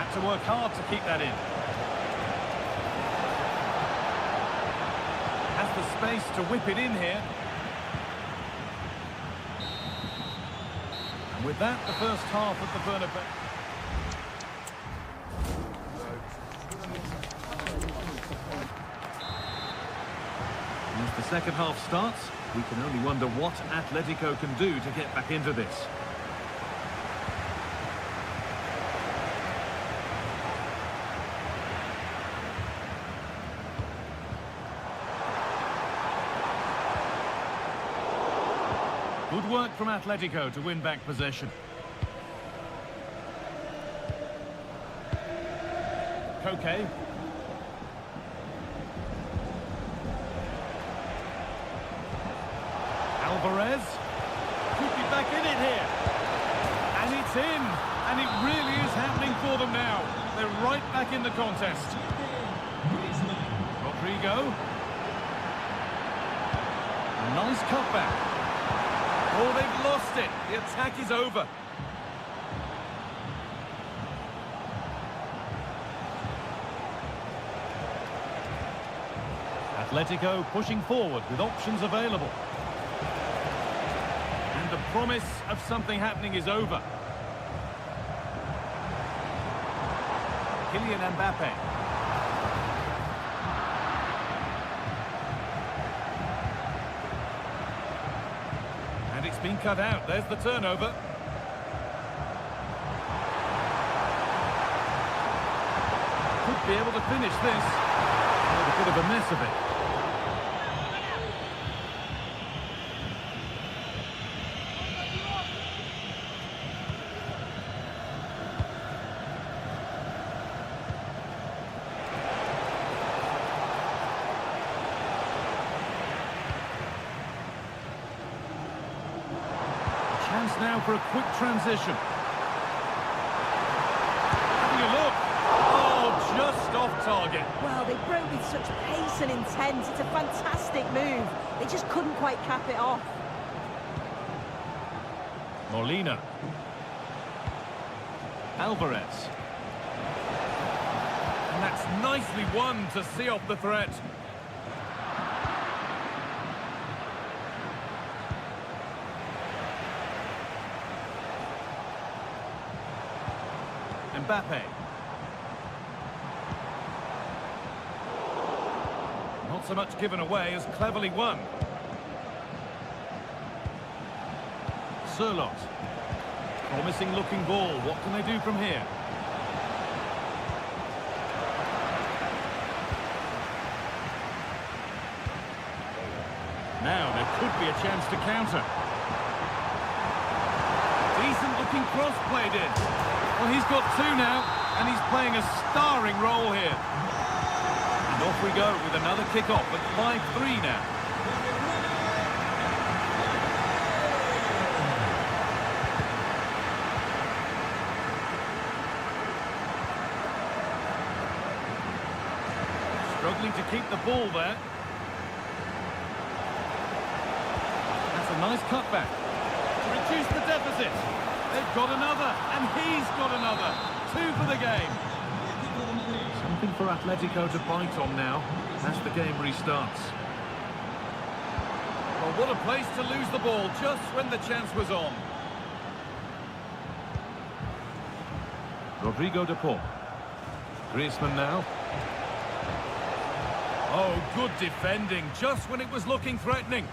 Had to work hard to keep that in. Has the space to whip it in here. And with that, the first half of the Bernabeu. As the second half starts, we can only wonder what Atletico can do to get back into this. Good work from Atletico to win back possession. Koke. Alvarez. Could be back in it here. And it's in. And it really is happening for them now. They're right back in the contest. Rodrigo. Nice cutback. Oh, they've lost it. The attack is over. Atletico pushing forward with options available. And the promise of something happening is over. Kylian Mbappe. And it's been cut out. There's the turnover. Could be able to finish this. A bit of a mess of it. Chance now for a quick transition. Having a look. Oh, just off target. Well, they broke with such pace and intent. It's a fantastic move. They just couldn't quite cap it off. Molina. Alvarez. And that's nicely won to see off the threat. Mbappe. Not so much given away as cleverly won. Sirlot. Promising looking ball. What can they do from here? Now there could be a chance to counter. Decent looking cross played in. Well, he's got 2 now, and he's playing a starring role here. And off we go with another kick-off at 5-3 now. Struggling to keep the ball there. That's a nice cutback. To reduce the deficit. They've got another, and he's got another. 2 for the game. Something for Atletico to bite on now as the game restarts. Well, what a place to lose the ball just when the chance was on. Rodrigo de Paul. Griezmann now. Oh, good defending, just when it was looking threatening.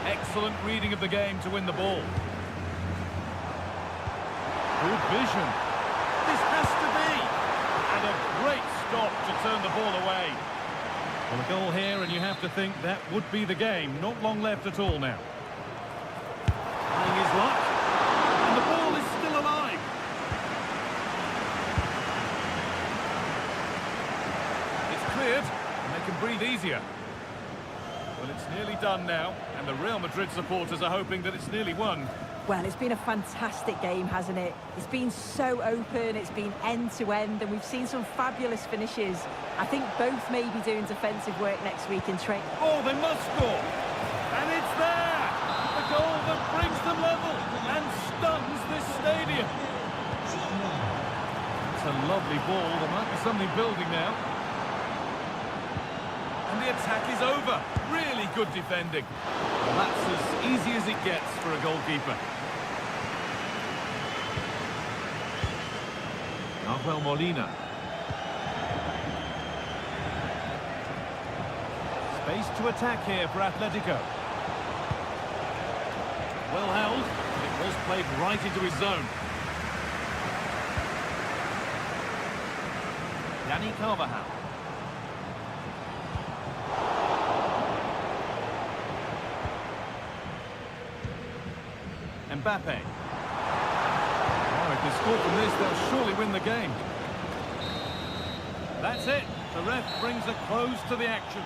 Excellent reading of the game to win the ball. Good vision. This has to be. And a great stop to turn the ball away. Well, a goal here, and you have to think that would be the game. Not long left at all now. Trying his luck. And the ball is still alive. It's cleared, and they can breathe easier. Well, it's nearly done now, and the Real Madrid supporters are hoping that it's nearly won. Well, it's been a fantastic game, hasn't it? It's been so open, it's been end-to-end, and we've seen some fabulous finishes. I think both may be doing defensive work next week in training. Oh, they must score! And it's there! The goal that brings them level and stuns this stadium. It's a lovely ball. There might be something building now. And the attack is over. Really good defending. Well, that's as easy as it gets for a goalkeeper. Rafael Molina. Space to attack here for Atletico. Well held. It was played right into his zone. Dani Carvajal. Mbappe. Oh, if they score from this, they'll surely win the game. That's it. The ref brings a close to the action.